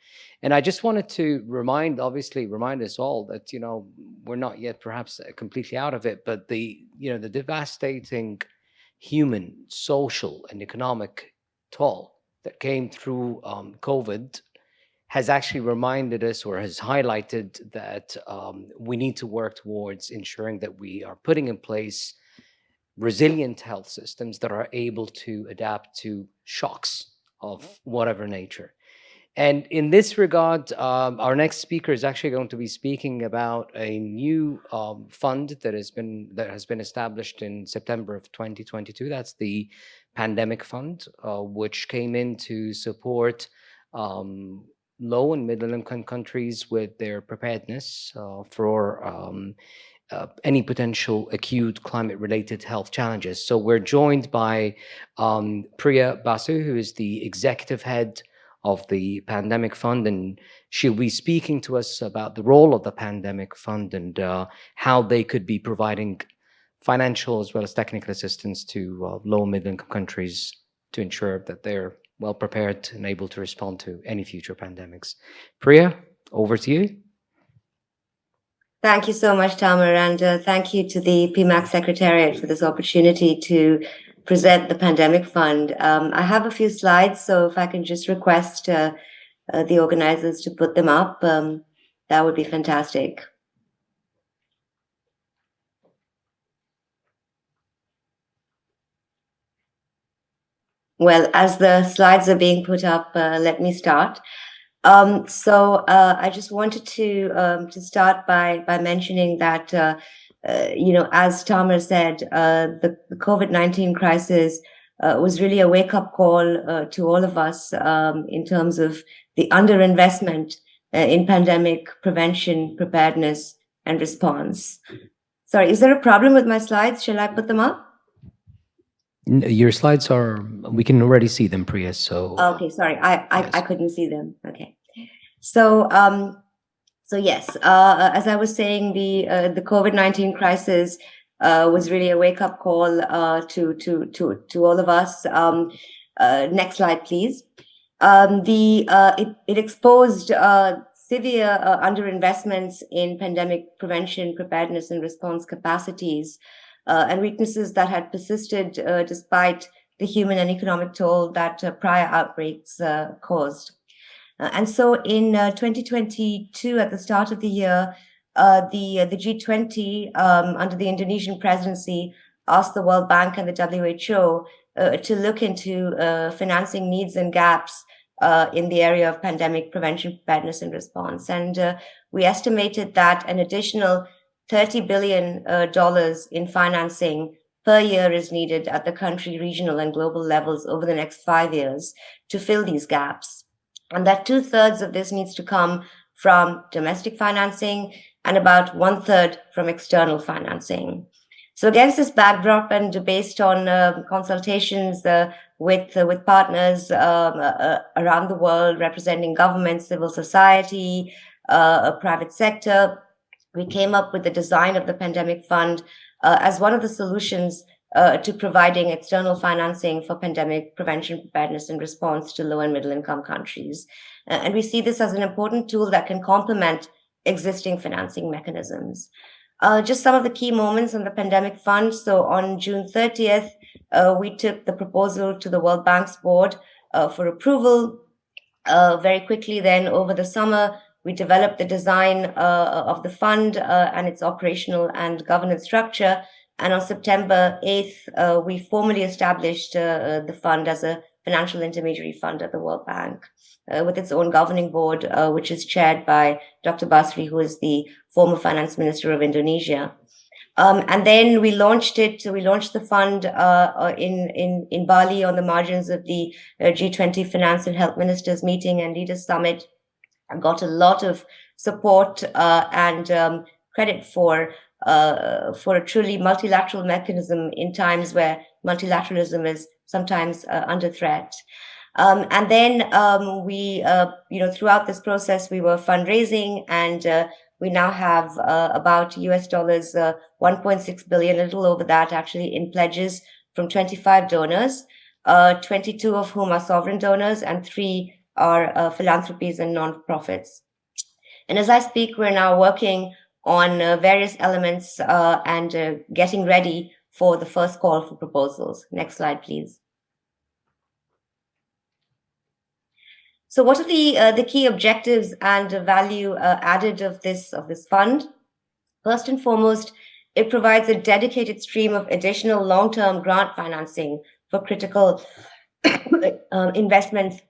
And I just wanted to remind us all that, you know, we're not yet perhaps completely out of it, but the devastating human, social, and economic toll that came through COVID has actually reminded us, or has highlighted, that we need to work towards ensuring that we are putting in place resilient health systems that are able to adapt to shocks of whatever nature. And in this regard, our next speaker is actually going to be speaking about a new fund that has been established in September of 2022. That's the Pandemic Fund, which came in to support low and middle income countries with their preparedness for any potential acute climate-related health challenges. So we're joined by Priya Basu, who is the executive head of the Pandemic Fund, and she'll be speaking to us about the role of the Pandemic Fund and how they could be providing financial as well as technical assistance to low and middle income countries to ensure that they're well prepared and able to respond to any future pandemics. Priya, over to you. Thank you so much, Tamer, and thank you to the PMAC Secretariat for this opportunity to present the Pandemic Fund. I have a few slides, so if I can just request the organizers to put them up, that would be fantastic. Well, as the slides are being put up, let me start. I just wanted to start by mentioning that as Tamer said, the COVID-19 crisis was really a wake-up call to all of us in terms of the underinvestment in pandemic prevention, preparedness, and response. Sorry, is there a problem with my slides? Shall I put them up? Your slides we can already see them, Priya, so... Okay, sorry, I couldn't see them. Okay. So yes, as I was saying, the COVID-19 crisis was really a wake-up call to all of us. Next slide, please. It exposed severe underinvestments in pandemic prevention, preparedness, and response capacities, and weaknesses that had persisted despite the human and economic toll that prior outbreaks caused. And so in 2022, at the start of the year, the G20, under the Indonesian presidency, asked the World Bank and the WHO to look into financing needs and gaps in the area of pandemic prevention, preparedness, and response. And we estimated that an additional $30 billion in financing per year is needed at the country, regional, and global levels over the next 5 years to fill these gaps. And that 2/3 of this needs to come from domestic financing and about 1/3 from external financing. So against this backdrop and based on consultations with partners around the world representing government, civil society, private sector, we came up with the design of the pandemic fund as one of the solutions to providing external financing for pandemic prevention, preparedness, and response to low and middle income countries. And we see this as an important tool that can complement existing financing mechanisms. Just some of the key moments on the pandemic fund. So on June 30th, we took the proposal to the World Bank's board for approval. Very quickly then, over the summer, we developed the design of the fund and its operational and governance structure. And on September 8th, we formally established the fund as a financial intermediary fund at the World Bank with its own governing board, which is chaired by Dr. Basri, who is the former finance minister of Indonesia. And then we launched it. We launched the fund in Bali on the margins of the G20 Finance and Health Ministers meeting and Leaders Summit. I got a lot of support and credit for a truly multilateral mechanism in times where multilateralism is sometimes under threat. And then we, throughout this process, we were fundraising, and we now have about US dollars 1.6 billion, a little over that actually, in pledges from 25 donors, 22 of whom are sovereign donors, and 3 are philanthropies and non-profits. And as I speak, we're now working on various elements and getting ready for the first call for proposals. Next slide, please. So what are the key objectives and value added of this fund? First and foremost, it provides a dedicated stream of additional long-term grant financing for critical investments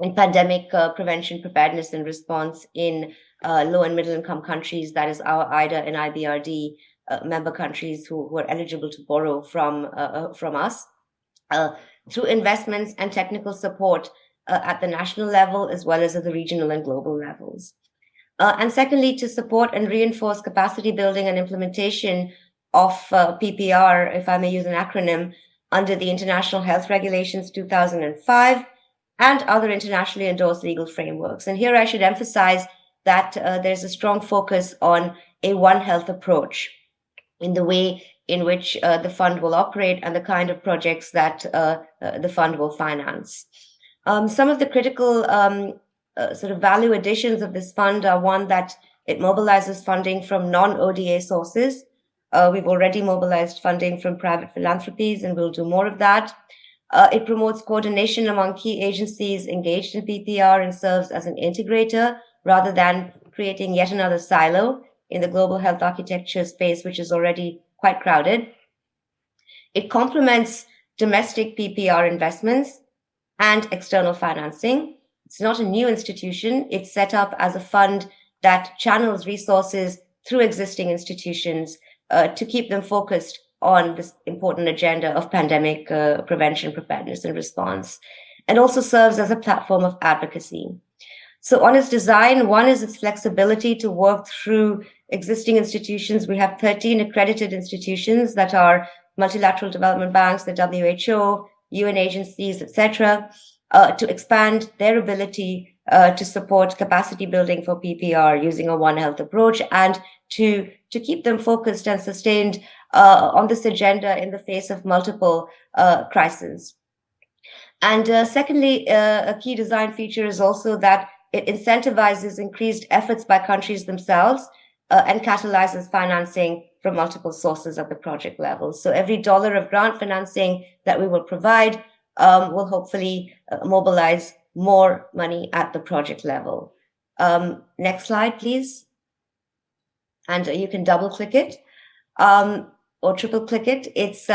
in pandemic prevention, preparedness, and response in low and middle income countries, that is our IDA and IBRD member countries who are eligible to borrow from us, through investments and technical support at the national level as well as at the regional and global levels. And secondly, to support and reinforce capacity building and implementation of PPR, if I may use an acronym, under the International Health Regulations 2005 and other internationally endorsed legal frameworks. And here I should emphasize that there's a strong focus on a One Health approach in the way in which the fund will operate and the kind of projects that the fund will finance. Some of the critical sort of value additions of this fund are, one, that it mobilizes funding from non-ODA sources. We've already mobilized funding from private philanthropies, and we'll do more of that. It promotes coordination among key agencies engaged in PPR and serves as an integrator rather than creating yet another silo in the global health architecture space, which is already quite crowded. It complements domestic PPR investments and external financing. It's not a new institution. It's set up as a fund that channels resources through existing institutions to keep them focused on this important agenda of pandemic prevention, preparedness, and response, and also serves as a platform of advocacy. So on its design, one is its flexibility to work through existing institutions. We have 13 accredited institutions that are multilateral development banks, the WHO, UN agencies, etc., to expand their ability to support capacity building for PPR using a One Health approach, and to keep them focused and sustained on this agenda in the face of multiple crises. And secondly, a key design feature is also that it incentivizes increased efforts by countries themselves and catalyzes financing from multiple sources at the project level. So every dollar of grant financing that we will provide will hopefully mobilize more money at the project level. Next slide, please. And you can double click it or triple click it. It's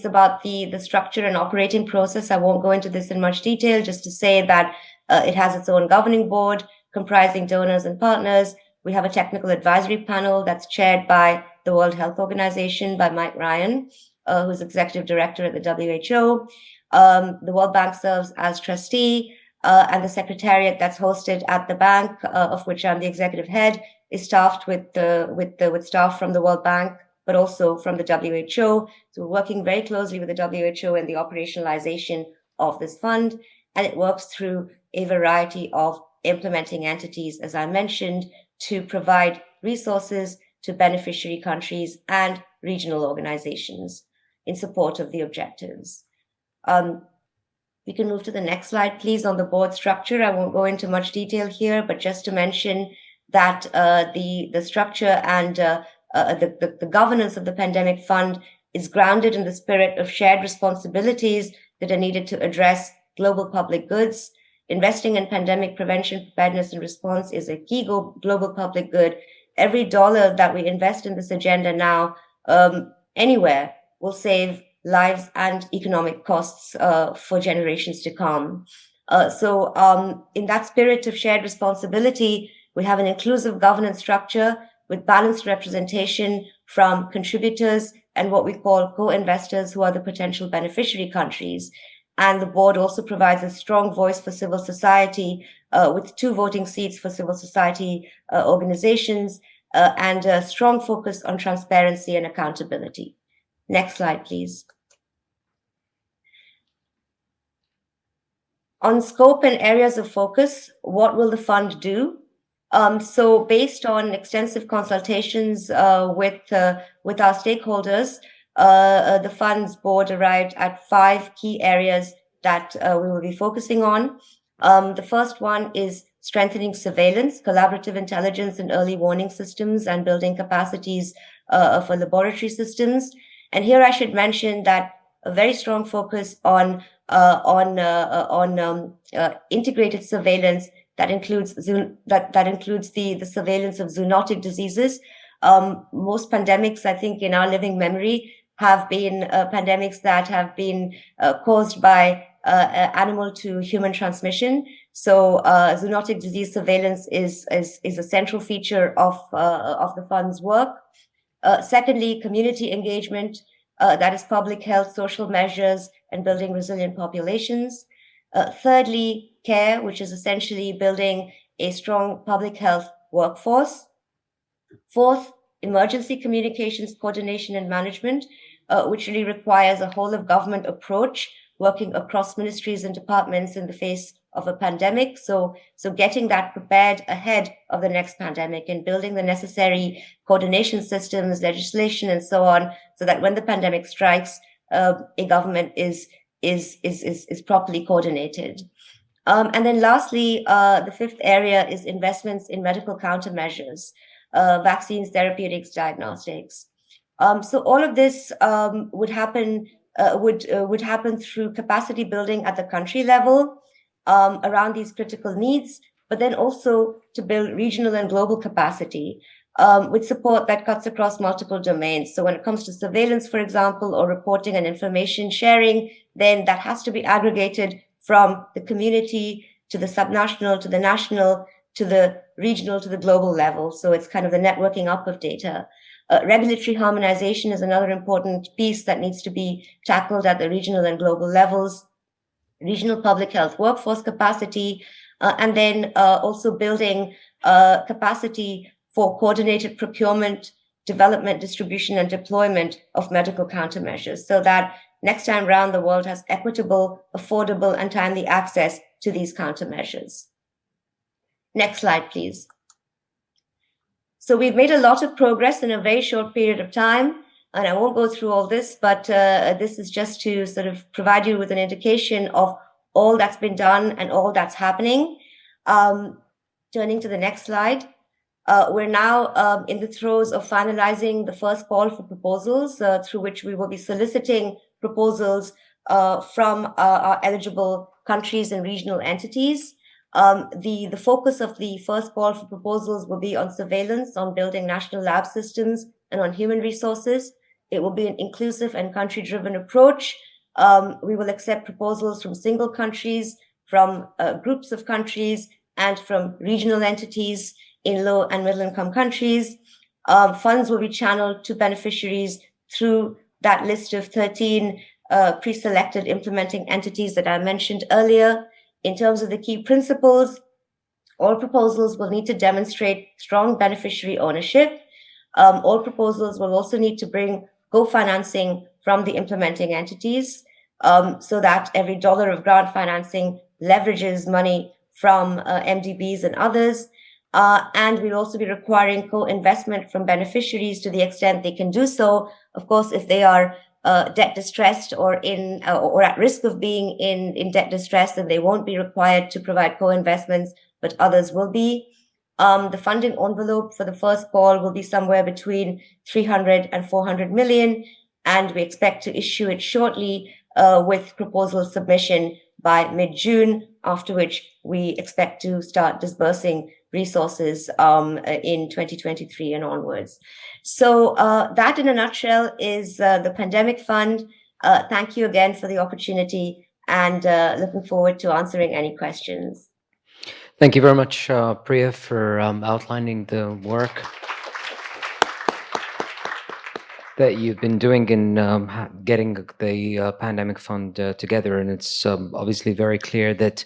about the structure and operating process. I won't go into this in much detail, just to say that It has its own governing board comprising donors and partners. We have a technical advisory panel that's chaired by the World Health Organization, by Mike Ryan, who's executive director at the WHO. The World Bank serves as trustee, and the secretariat that's hosted at the bank, of which I'm the executive head, is staffed with staff from the World Bank, but also from the WHO. So we're working very closely with the WHO in the operationalization of this fund, and it works through a variety of implementing entities, as I mentioned, to provide resources to beneficiary countries and regional organizations in support of the objectives. We can move to the next slide, please, on the board structure. I won't go into much detail here, but just to mention that the structure and the governance of the Pandemic Fund is grounded in the spirit of shared responsibilities that are needed to address global public goods. Investing in pandemic prevention, preparedness, and response is a key global public good. Every dollar that we invest in this agenda now, anywhere, will save lives and economic costs for generations to come. So in that spirit of shared responsibility, we have an inclusive governance structure with balanced representation from contributors and what we call co-investors, who are the potential beneficiary countries. And the board also provides a strong voice for civil society, with 2 voting seats for civil society organizations, and a strong focus on transparency and accountability. Next slide, please. On scope and areas of focus, what will the fund do? So based on extensive consultations with our stakeholders, the fund's board arrived at 5 key areas that we will be focusing on. The first one is strengthening surveillance, collaborative intelligence and early warning systems, and building capacities for laboratory systems. And here I should mention that a very strong focus on integrated surveillance that includes the surveillance of zoonotic diseases. Most pandemics, I think, in our living memory have been pandemics that have been caused by animal to human transmission. So zoonotic disease surveillance is a central feature of the fund's work. Secondly, community engagement, that is public health, social measures, and building resilient populations. Thirdly, care, which is essentially building a strong public health workforce. Fourth, emergency communications coordination and management, which really requires a whole of government approach, working across ministries and departments in the face of a pandemic. So getting that prepared ahead of the next pandemic and building the necessary coordination systems, legislation, and so on, so that when the pandemic strikes, a government is properly coordinated. And then lastly, the 5th area is investments in medical countermeasures, vaccines, therapeutics, diagnostics. So all of this would happen through capacity building at the country level around these critical needs, but then also to build regional and global capacity with support that cuts across multiple domains. So when it comes to surveillance, for example, or reporting and information sharing, then that has to be aggregated from the community to the subnational, to the national, to the regional, to the global level. So it's kind of the networking up of data. Regulatory harmonization is another important piece that needs to be tackled at the regional and global levels. Regional public health workforce capacity, and then also building capacity for coordinated procurement, development, distribution, and deployment of medical countermeasures, so that next time round the world has equitable, affordable, and timely access to these countermeasures. Next slide, please. So we've made a lot of progress in a very short period of time, and I won't go through all this, but this is just to sort of provide you with an indication of all that's been done and all that's happening. Turning to the next slide. We're now in the throes of finalizing the first call for proposals, through which we will be soliciting proposals from our eligible countries and regional entities. The focus of the first call for proposals will be on surveillance, on building national lab systems, and on human resources. It will be an inclusive and country-driven approach. We will accept proposals from single countries, from groups of countries and from regional entities in low and middle income countries. Funds will be channeled to beneficiaries through that list of 13 pre-selected implementing entities that I mentioned earlier. In terms of the key principles, all proposals will need to demonstrate strong beneficiary ownership. All proposals will also need to bring co-financing from the implementing entities, so that every dollar of grant financing leverages money from MDBs and others. And we'll also be requiring co-investment from beneficiaries to the extent they can do so. Of course, if they are debt distressed or or at risk of being in debt distress, then they won't be required to provide co-investments, but others will be. The funding envelope for the first call will be somewhere between 300 and 400 million, and we expect to issue it shortly with proposal submission by mid-June, after which we expect to start disbursing resources in 2023 and onwards. So that in a nutshell is the Pandemic Fund. Thank you again for the opportunity, and looking forward to answering any questions. Thank you very much, Priya, for outlining the work that you've been doing in getting the Pandemic Fund together. And it's obviously very clear that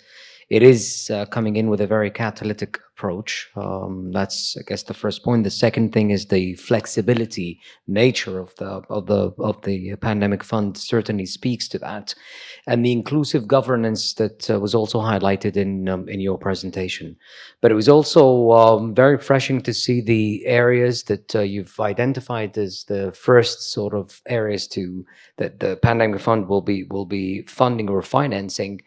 it is coming in with a very catalytic approach. That's, I guess, the first point. The second thing is the flexibility nature of the Pandemic Fund certainly speaks to that, and the inclusive governance that was also highlighted in your presentation. But it was also very refreshing to see the areas that you've identified as the first sort of areas that the Pandemic Fund will be funding or financing,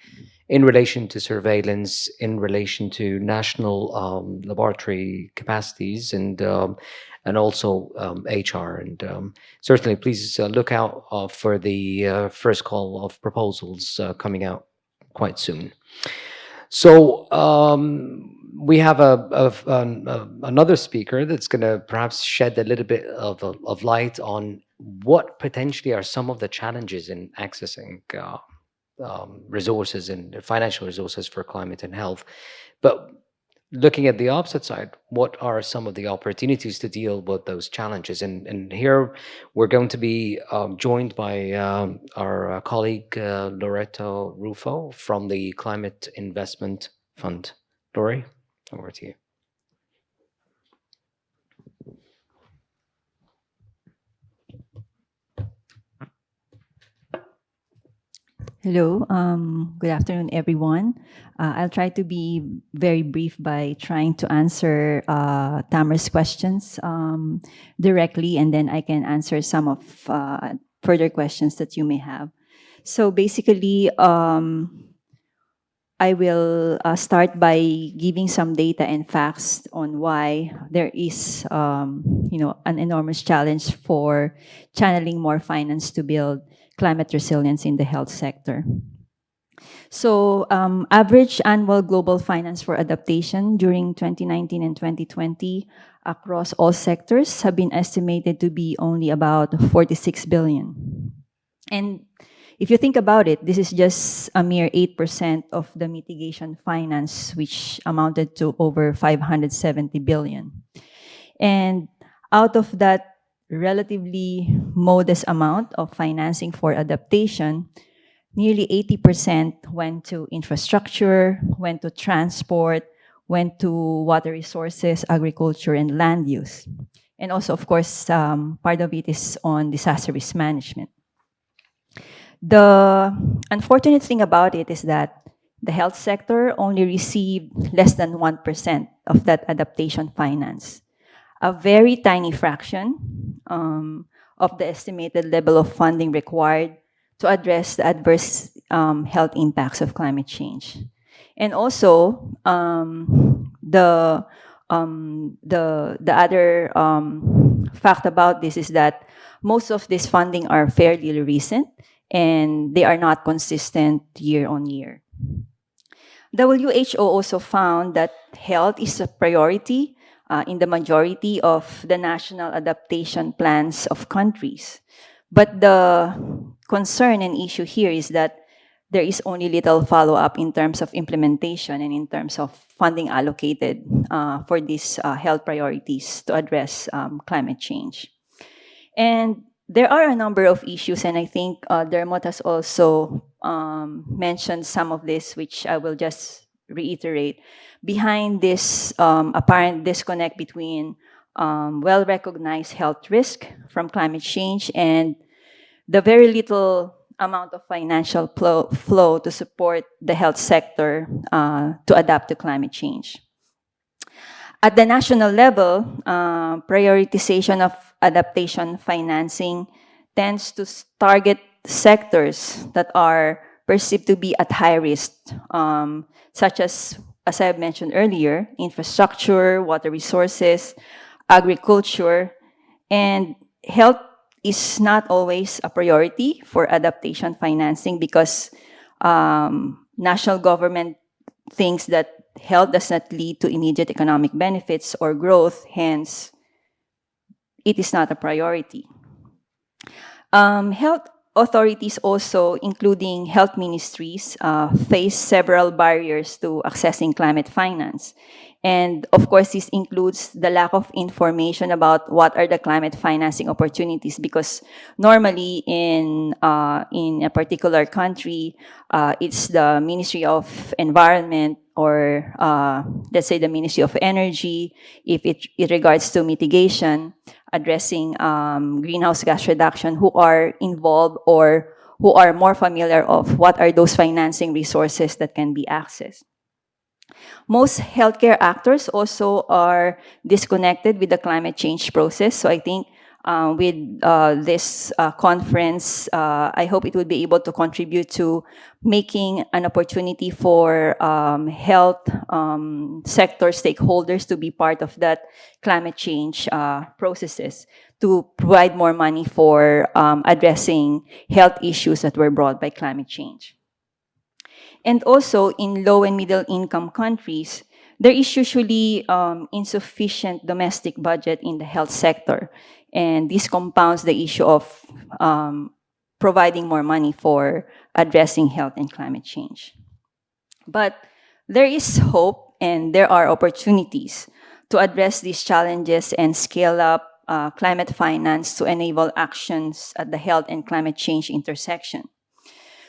in relation to surveillance, in relation to national laboratory capacities, and also HR. And certainly, please look out for the first call of proposals coming out quite soon. So we have another speaker that's going to perhaps shed a little bit of light on what potentially are some of the challenges in accessing resources and financial resources for climate and health. But looking at the opposite side, what are some of the opportunities to deal with those challenges? And here we're going to be joined by our colleague Loreto Rufo from the Climate Investment Fund. Lori, over to you. Hello, good afternoon, everyone. I'll try to be very brief by trying to answer Tamer's questions directly, and then I can answer some of further questions that you may have. So basically, I will start by giving some data and facts on why there is, an enormous challenge for channeling more finance to build climate resilience in the health sector. So average annual global finance for adaptation during 2019 and 2020 across all sectors have been estimated to be only about 46 billion. And if you think about it, this is just a mere 8% of the mitigation finance, which amounted to over 570 billion. And out of that relatively modest amount of financing for adaptation, nearly 80% went to infrastructure, went to transport, went to water resources, agriculture, and land use. And also, of course, part of it is on disaster risk management. The unfortunate thing about it is that the health sector only received less than 1% of that adaptation finance, a very tiny fraction of the estimated level of funding required to address the adverse health impacts of climate change. And also, the other fact about this is that most of this funding are fairly recent, and they are not consistent year on year. WHO also found that health is a priority in the majority of the national adaptation plans of countries. But the concern and issue here is that there is only little follow-up in terms of implementation and in terms of funding allocated for these health priorities to address climate change. And there are a number of issues, and I think Dermot has also mentioned some of this, which I will just reiterate, behind this apparent disconnect between well-recognized health risk from climate change and the very little amount of financial flow to support the health sector to adapt to climate change. At the national level, prioritization of adaptation financing tends to target sectors that are perceived to be at high risk, such as I have mentioned earlier, infrastructure, water resources, agriculture, and health is not always a priority for adaptation financing because national government thinks that health does not lead to immediate economic benefits or growth, hence, it is not a priority. Health authorities also, including health ministries, face several barriers to accessing climate finance. And of course, this includes the lack of information about what are the climate financing opportunities, because normally in a particular country, it's the Ministry of Environment or let's say the Ministry of Energy, if it regards to mitigation, addressing greenhouse gas reduction, who are involved or who are more familiar of what are those financing resources that can be accessed. Most healthcare actors also are disconnected with the climate change process. So I think with this conference, I hope it will be able to contribute to making an opportunity for health sector stakeholders to be part of that climate change processes, to provide more money for addressing health issues that were brought by climate change. And also, in low and middle income countries, there is usually insufficient domestic budget in the health sector. And this compounds the issue of providing more money for addressing health and climate change. But there is hope and there are opportunities to address these challenges and scale up climate finance to enable actions at the health and climate change intersection.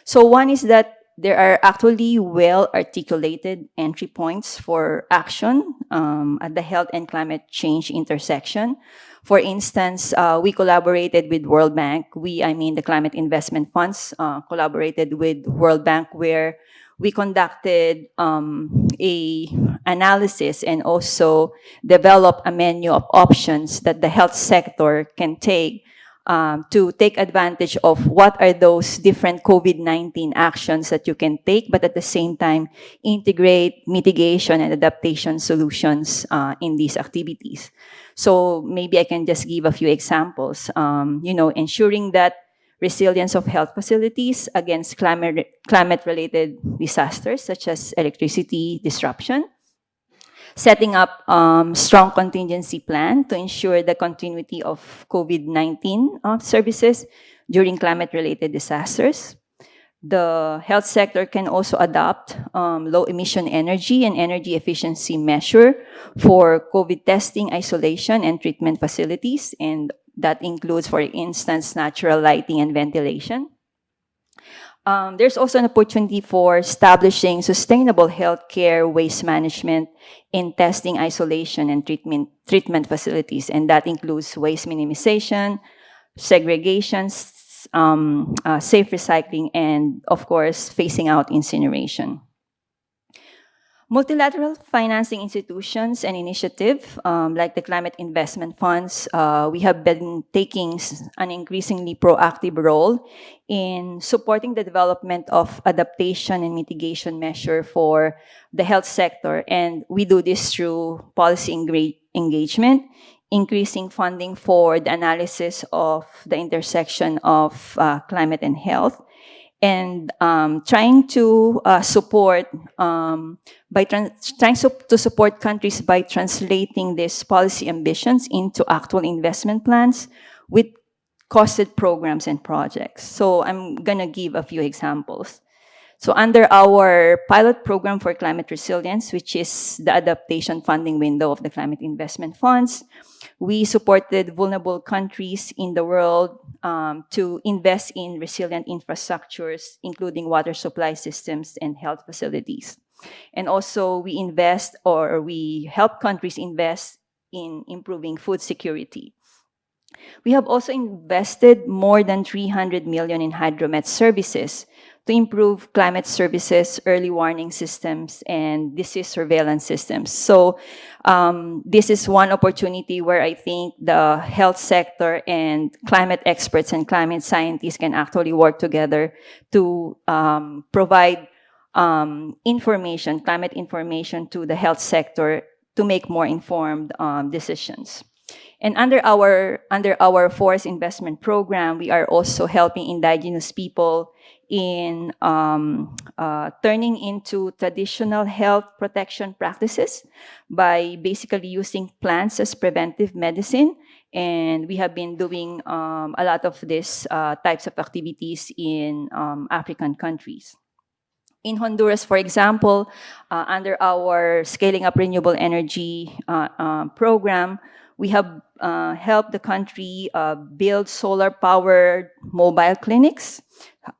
So one is that there are actually well-articulated entry points for action at the health and climate change intersection. For instance, we collaborated with World Bank. I mean the Climate Investment Funds collaborated with World Bank, where we conducted a analysis and also developed a menu of options that the health sector can take to take advantage of what are those different COVID-19 actions that you can take, but at the same time, integrate mitigation and adaptation solutions in these activities. So maybe I can just give a few examples. Ensuring that resilience of health facilities against climate-related disasters, such as electricity disruption. Setting up strong contingency plan to ensure the continuity of COVID-19 services during climate-related disasters. The health sector can also adopt low-emission energy and energy efficiency measure for COVID testing, isolation, and treatment facilities, and that includes, for instance, natural lighting and ventilation. There's also an opportunity for establishing sustainable healthcare waste management in testing, isolation, and treatment facilities, and that includes waste minimization, segregation, safe recycling, and of course, phasing out incineration. Multilateral financing institutions and initiatives like the Climate Investment Funds, we have been taking an increasingly proactive role in supporting the development of adaptation and mitigation measure for the health sector. And we do this through policy engagement, increasing funding for the analysis of the intersection of climate and health, and trying to support support countries by translating these policy ambitions into actual investment plans with costed programs and projects. So I'm gonna give a few examples. So under our pilot program for climate resilience, which is the adaptation funding window of the climate investment funds, we supported vulnerable countries in the world to invest in resilient infrastructures, including water supply systems and health facilities. And also we help countries invest in improving food security. We have also invested more than 300 million in hydromet services to improve climate services, early warning systems, and disease surveillance systems. So this is one opportunity where I think the health sector and climate experts and climate scientists can actually work together to provide information, climate information to the health sector to make more informed decisions. And under our forest investment program, we are also helping indigenous people in turning into traditional health protection practices by basically using plants as preventive medicine. And we have been doing a lot of these types of activities in African countries. In Honduras, for example, under our Scaling Up Renewable Energy program, we have helped the country build solar-powered mobile clinics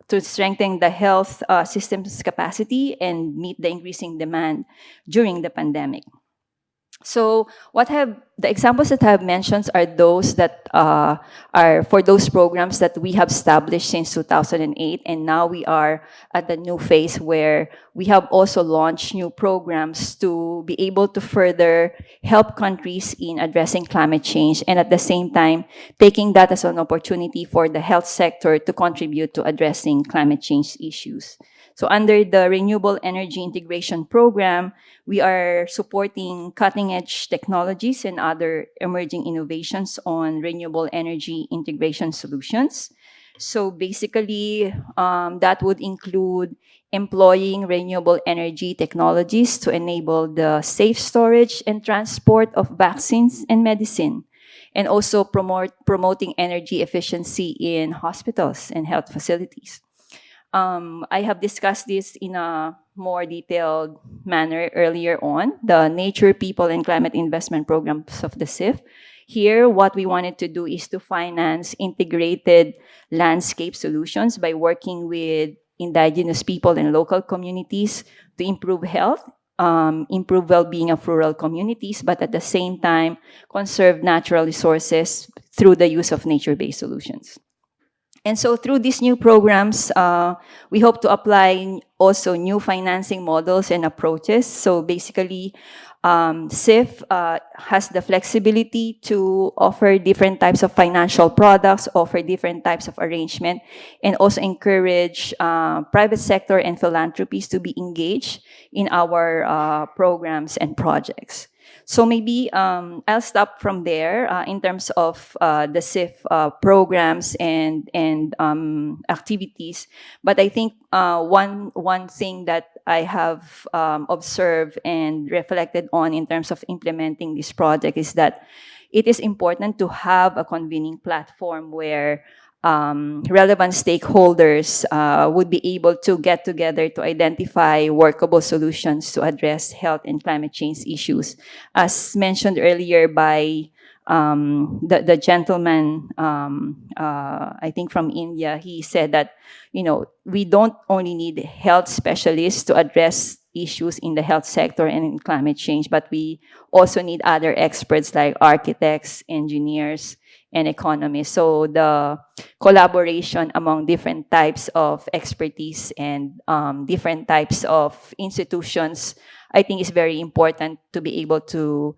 to strengthen the health system's capacity and meet the increasing demand during the pandemic. So the examples that I have mentioned are those that are for those programs that we have established since 2008, and now we are at the new phase where we have also launched new programs to be able to further help countries in addressing climate change, and at the same time taking that as an opportunity for the health sector to contribute to addressing climate change issues. So under the Renewable Energy Integration Program, we are supporting cutting-edge technologies and other emerging innovations on renewable energy integration solutions. So basically, that would include employing renewable energy technologies to enable the safe storage and transport of vaccines and medicine, and also promoting energy efficiency in hospitals and health facilities. I have discussed this in a more detailed manner earlier on, the Nature, People, and Climate Investment Programs of the CIF. Here, what we wanted to do is to finance integrated landscape solutions by working with indigenous people and local communities to improve health, improve well-being of rural communities, but at the same time, conserve natural resources through the use of nature-based solutions. And so through these new programs, we hope to apply also new financing models and approaches. So basically, CIF has the flexibility to offer different types of financial products, offer different types of arrangement, and also encourage private sector and philanthropies to be engaged in our programs and projects. So maybe I'll stop from there in terms of the CIF programs and activities. But I think one thing that I have observed and reflected on in terms of implementing this project is that it is important to have a convening platform where relevant stakeholders would be able to get together to identify workable solutions to address health and climate change issues. As mentioned earlier by the gentleman, I think from India, he said that, we don't only need health specialists to address issues in the health sector and in climate change, but we also need other experts like architects, engineers, and economists. So the collaboration among different types of expertise and different types of institutions, I think is very important to be able to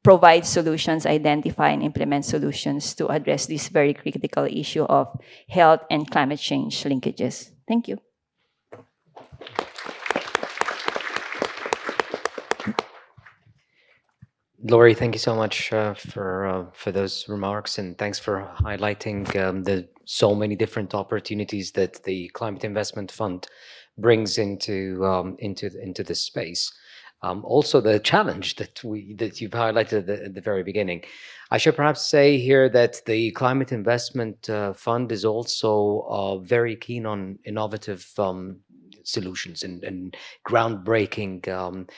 provide solutions, identify and implement solutions to address this very critical issue of health and climate change linkages. Thank you. Laurie, thank you so much for those remarks, and thanks for highlighting the so many different opportunities that the Climate Investment Fund brings into this space. Also, the challenge that you've highlighted at the very beginning. I should perhaps say here that the Climate Investment Fund is also very keen on innovative solutions and groundbreaking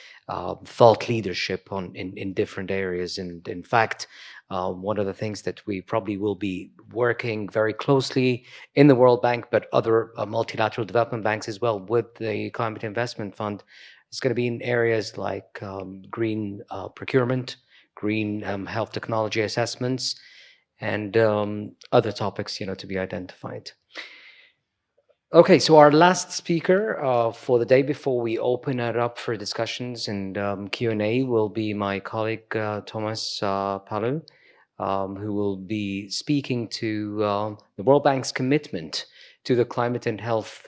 thought leadership in different areas. And in fact, one of the things that we probably will be working very closely in the World Bank, but other multilateral development banks as well, with the Climate Investment Fund, is going to be in areas like green procurement, green health technology assessments, and other topics, to be identified. Okay, so our last speaker for the day before we open it up for discussions and Q&A will be my colleague Thomas Palu, who will be speaking to the World Bank's commitment to the climate and health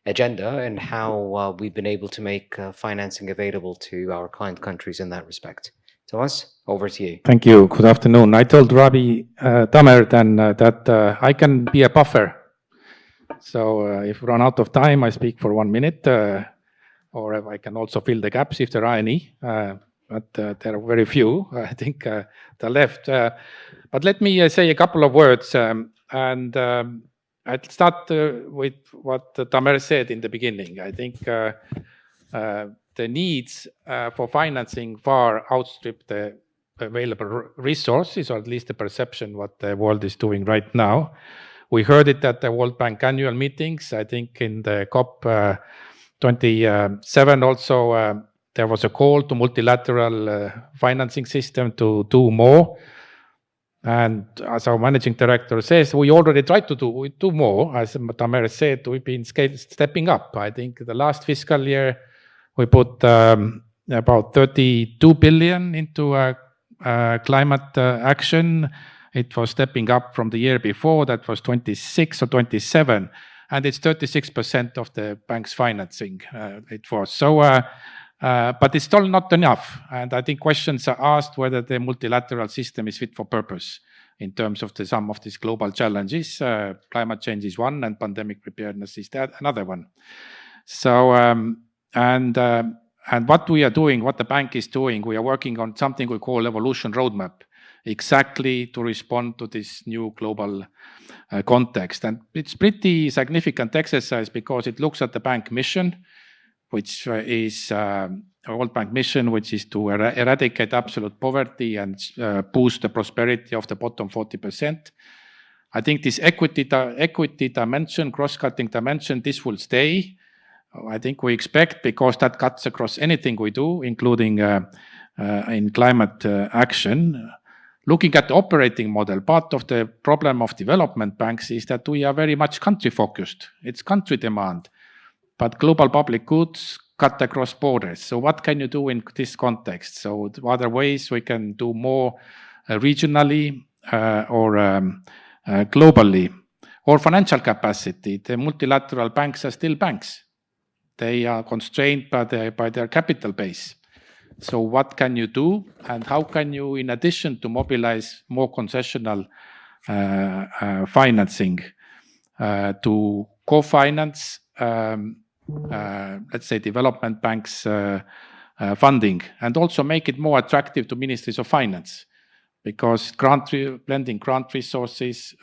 agenda and how we've been able to make financing available to our client countries in that respect. Thomas, over to you. Thank you. Good afternoon. I told Ravi Tamer then that I can be a buffer. So if we run out of time, I speak for 1 minute, or I can also fill the gaps if there are any. But there are very few, I think, that are left. But let me say a couple of words, and I'll start with what Tamer said in the beginning. I think the needs for financing far outstrip the available resources, or at least the perception what the world is doing right now. We heard it at the World Bank annual meetings. I think in the COP27 also there was a call to multilateral financing system to do more. And as our managing director says, we already tried to do more. As Tamer said, we've been stepping up. I think the last fiscal year we put about 32 billion into climate action. It was stepping up from the year before. That was 26 or 27, and it's 36% of the bank's financing. It was so, but it's still not enough. And I think questions are asked whether the multilateral system is fit for purpose in terms of some of these global challenges. Climate change is one, and pandemic preparedness is another one. So, and what we are doing, what the bank is doing, we are working on something we call evolution roadmap, exactly to respond to this new global context. And it's pretty significant exercise because it looks at the bank mission, which is a World Bank mission, which is to eradicate absolute poverty and boost the prosperity of the bottom 40%. I think this equity dimension, cross-cutting dimension, this will stay. I think we expect, because that cuts across anything we do, including in climate action. Looking at the operating model, part of the problem of development banks is that we are very much country focused. It's country demand, but global public goods cut across borders. So what can you do in this context? So are there ways we can do more regionally or globally? Or financial capacity. The multilateral banks are still banks. They are constrained by their capital base. So what can you do, and how can you, in addition to mobilize more concessional financing to co-finance, let's say, development banks funding, and also make it more attractive to ministries of finance, because blending grant resources,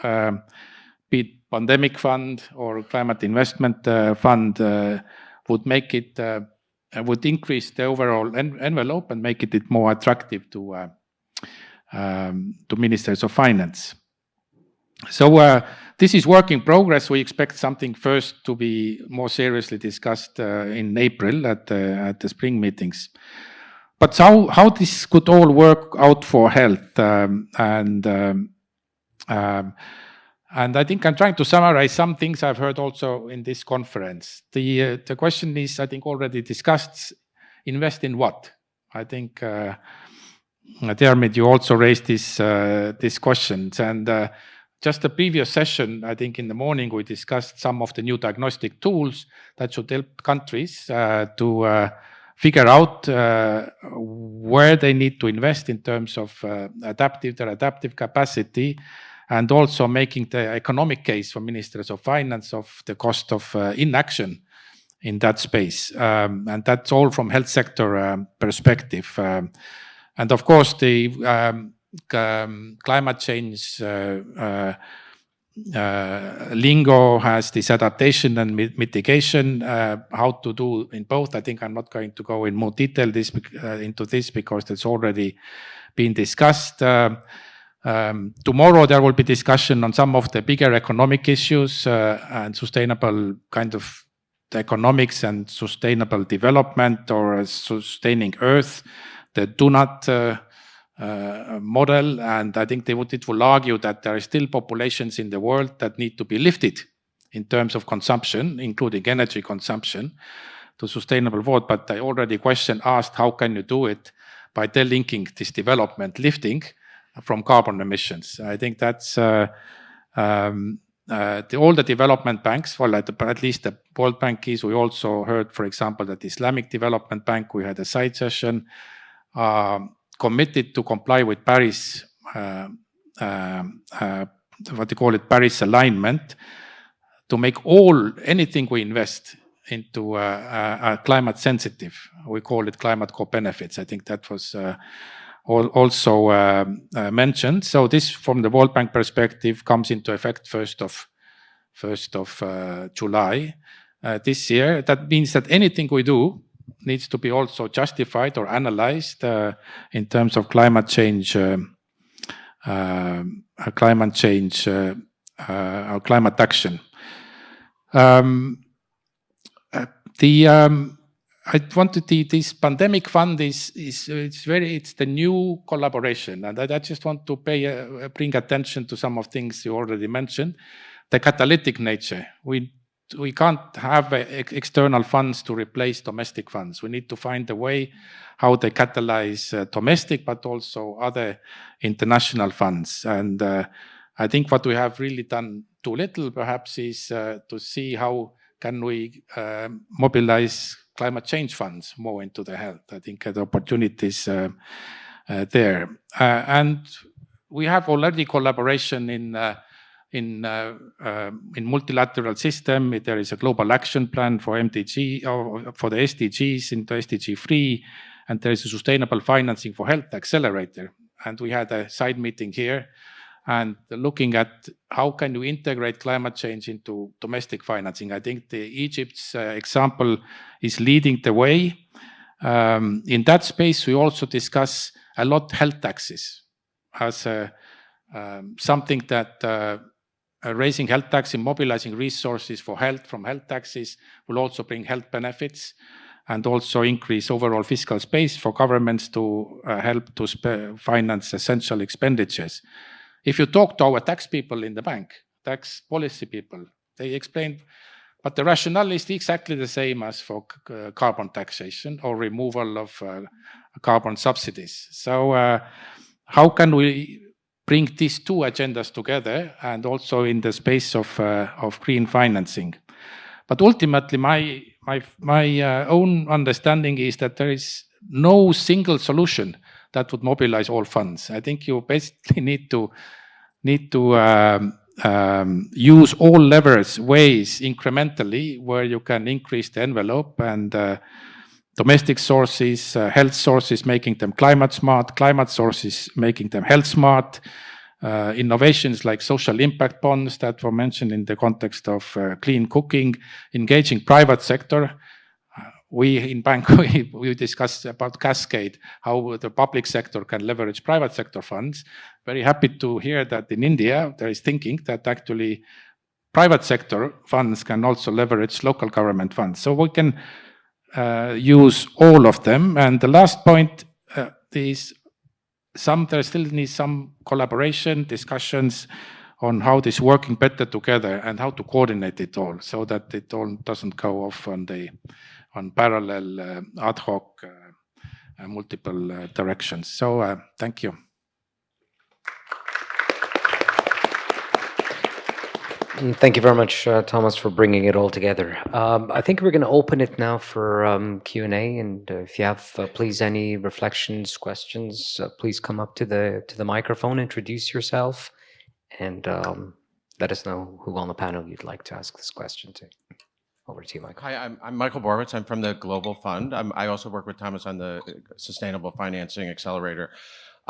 be it pandemic fund or climate investment fund, would make it would increase the overall envelope and make it more attractive to ministers of finance. So this is work in progress. We expect something first to be more seriously discussed in April at the spring meetings. But how this could all work out for health, and I think I'm trying to summarize some things I've heard also in this conference. The question is, I think, already discussed: invest in what? I think, Diarmaid, you also raised these questions. And just the previous session, I think in the morning, we discussed some of the new diagnostic tools that should help countries to figure out where they need to invest in terms of their adaptive capacity, and also making the economic case for ministers of finance of the cost of inaction in that space. And that's all from health sector perspective. And of course, the climate change Lingo has this adaptation and mitigation, how to do in both. I think I'm not going to go in more detail into this because it's already been discussed. Tomorrow there will be discussion on some of the bigger economic issues and sustainable kind of economics and sustainable development or sustaining Earth, the do not model. And I think it will argue that there are still populations in the world that need to be lifted in terms of consumption, including energy consumption, to sustainable world. But I already asked, how can you do it by delinking this development lifting from carbon emissions? I think that's all the development banks, well, at least the World Bank is. We also heard, for example, that the Islamic Development Bank, we had a side session, committed to comply with Paris, what they call it, Paris alignment, to make anything we invest into climate sensitive. We call it climate co-benefits. I think that was also mentioned. So this, from the World Bank perspective, comes into effect 1st of July this year. That means that anything we do needs to be also justified or analyzed in terms of climate change, climate action. I wanted this pandemic fund it's the new collaboration, and I just want to bring attention to some of things you already mentioned. The catalytic nature. We can't have external funds to replace domestic funds. We need to find a way how they catalyze domestic, but also other international funds. And I think what we have really done too little, perhaps, is to see how can we mobilize climate change funds more into the health. I think the opportunities there. And we have already collaboration in multilateral system. There is a global action plan for MDG, or for the SDGs into SDG 3, and there is a sustainable financing for health accelerator. And we had a side meeting here and looking at how can we integrate climate change into domestic financing. I think the Egypt's example is leading the way. In that space, we also discuss a lot health taxes as something that raising health tax and mobilizing resources for health from health taxes will also bring health benefits and also increase overall fiscal space for governments to help to finance essential expenditures. If you talk to our tax people in the bank, tax policy people, they explain, but the rationale is exactly the same as for carbon taxation or removal of carbon subsidies. So how can we bring these two agendas together, and also in the space of green financing? But ultimately, my own understanding is that there is no single solution that would mobilize all funds. I think you basically need to use all levers, ways incrementally, where you can increase the envelope, and domestic sources, health sources, making them climate smart, climate sources, making them health smart, innovations like social impact bonds that were mentioned in the context of clean cooking, engaging private sector. We in bank, we discussed about Cascade, how the public sector can leverage private sector funds. Very happy to hear that in India, there is thinking that actually private sector funds can also leverage local government funds. So we can use all of them. And the last point is there still needs some collaboration, discussions on how this working better together and how to coordinate it all so that it all doesn't go off on parallel ad hoc multiple directions. So thank you. Thank you very much, Thomas, for bringing it all together. I think we're going to open it now for Q&A, and if you have, please, any reflections, questions, please come up to the microphone, introduce yourself, and let us know who on the panel you'd like to ask this question to. Over to you, Michael. Hi, I'm Michael Borowitz. I'm from the Global Fund. I also work with Thomas on the Sustainable Financing Accelerator.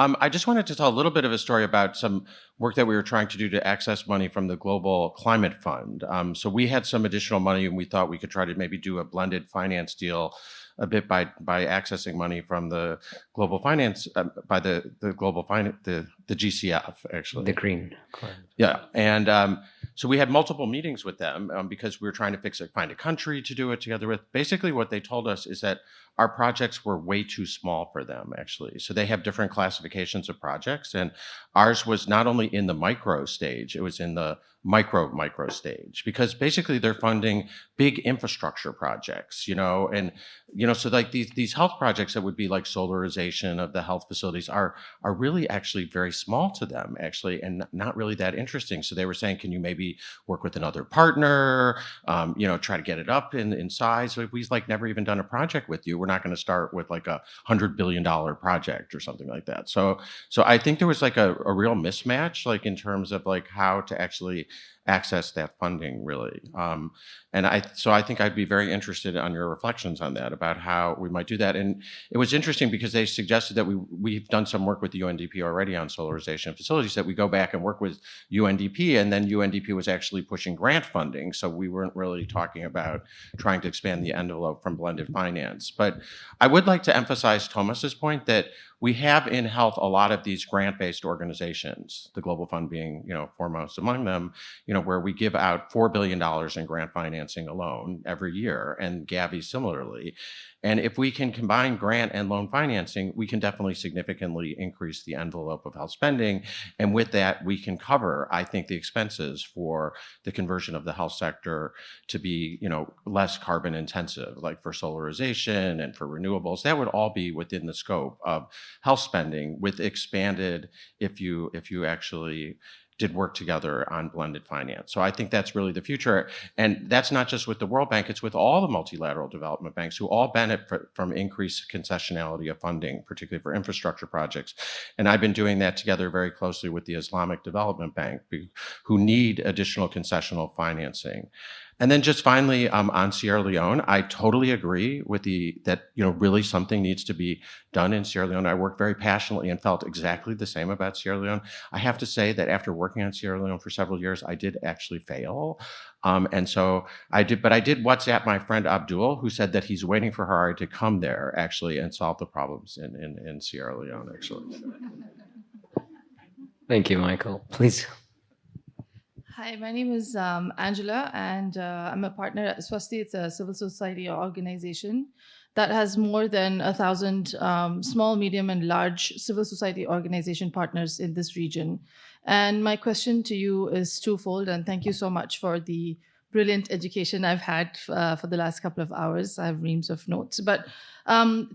I just wanted to tell a little bit of a story about some work that we were trying to do to access money from the Global Climate Fund. So we had some additional money, and we thought we could try to maybe do a blended finance deal a bit by accessing money from the global finance by the global finance the GCF actually The green card. yeah. And so we had multiple meetings with them because we were trying to find a country to do it together with. Basically, what they told us is that our projects were way too small for them, actually. So they have different classifications of projects. And ours was not only in the micro stage, it was in the micro stage, because basically they're funding big infrastructure projects, and so like these health projects that would be like solarization of the health facilities are really actually very small to them, actually, and not really that interesting. So they were saying, can you maybe work with another partner, try to get it up in size? We've like never even done a project with you. We're not going to start with like $100 billion project or something like that. So I think there was like a real mismatch, like in terms of like how to actually access that funding, really. And I think I'd be very interested on your reflections on that, about how we might do that. And it was interesting because they suggested that we've done some work with the UNDP already on solarization of facilities, that we go back and work with UNDP, and then UNDP was actually pushing grant funding. So we weren't really talking about trying to expand the envelope from blended finance. But I would like to emphasize Thomas's point that we have in health a lot of these grant-based organizations, the Global Fund being, foremost among them, where we give out $4 billion in grant financing alone every year, and Gavi similarly. And if we can combine grant and loan financing, we can definitely significantly increase the envelope of health spending. And with that, we can cover, I think, the expenses for the conversion of the health sector to be, less carbon intensive, like for solarization and for renewables. That would all be within the scope of health spending, with expanded, if you actually did work together on blended finance. So I think that's really the future. And that's not just with the World Bank, it's with all the multilateral development banks, who all benefit from increased concessionality of funding, particularly for infrastructure projects. And I've been doing that together very closely with the Islamic Development Bank, who need additional concessional financing. And then just finally, on Sierra Leone, I totally agree with that really something needs to be done in Sierra Leone. I worked very passionately and felt exactly the same about Sierra Leone. I have to say that after working on Sierra Leone for several years, I did actually fail. And so I did WhatsApp my friend Abdul, who said that he's waiting for Harari to come there, actually, and solve the problems in Sierra Leone, actually. Thank you, Michael. Please. Hi, my name is Angela, and I'm a partner at Swasti. It's a civil society organization that has more than 1,000 small, medium, and large civil society organization partners in this region. And my question to you is twofold, and thank you so much for the brilliant education I've had for the last couple of hours. I have reams of notes. But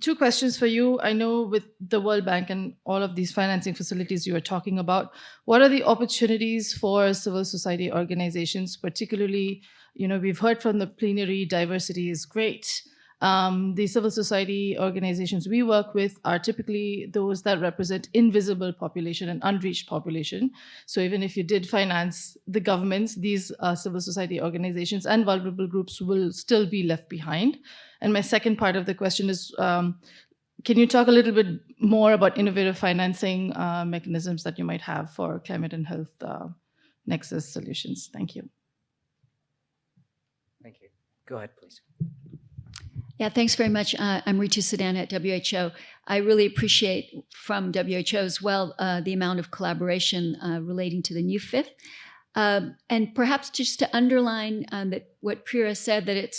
two questions for you. I know with the World Bank and all of these financing facilities you are talking about, what are the opportunities for civil society organizations, particularly, we've heard from the plenary, diversity is great. The civil society organizations we work with are typically those that represent invisible population and unreached population. So even if you did finance the governments, these civil society organizations and vulnerable groups will still be left behind. And my second part of the question is, can you talk a little bit more about innovative financing mechanisms that you might have for climate and health nexus solutions? Thank you. Thank you. Go ahead, please. Yeah, thanks very much. I'm Ritu Sudan at WHO. I really appreciate from WHO as well the amount of collaboration relating to the new fifth. And perhaps just to underline that what Priya said, that it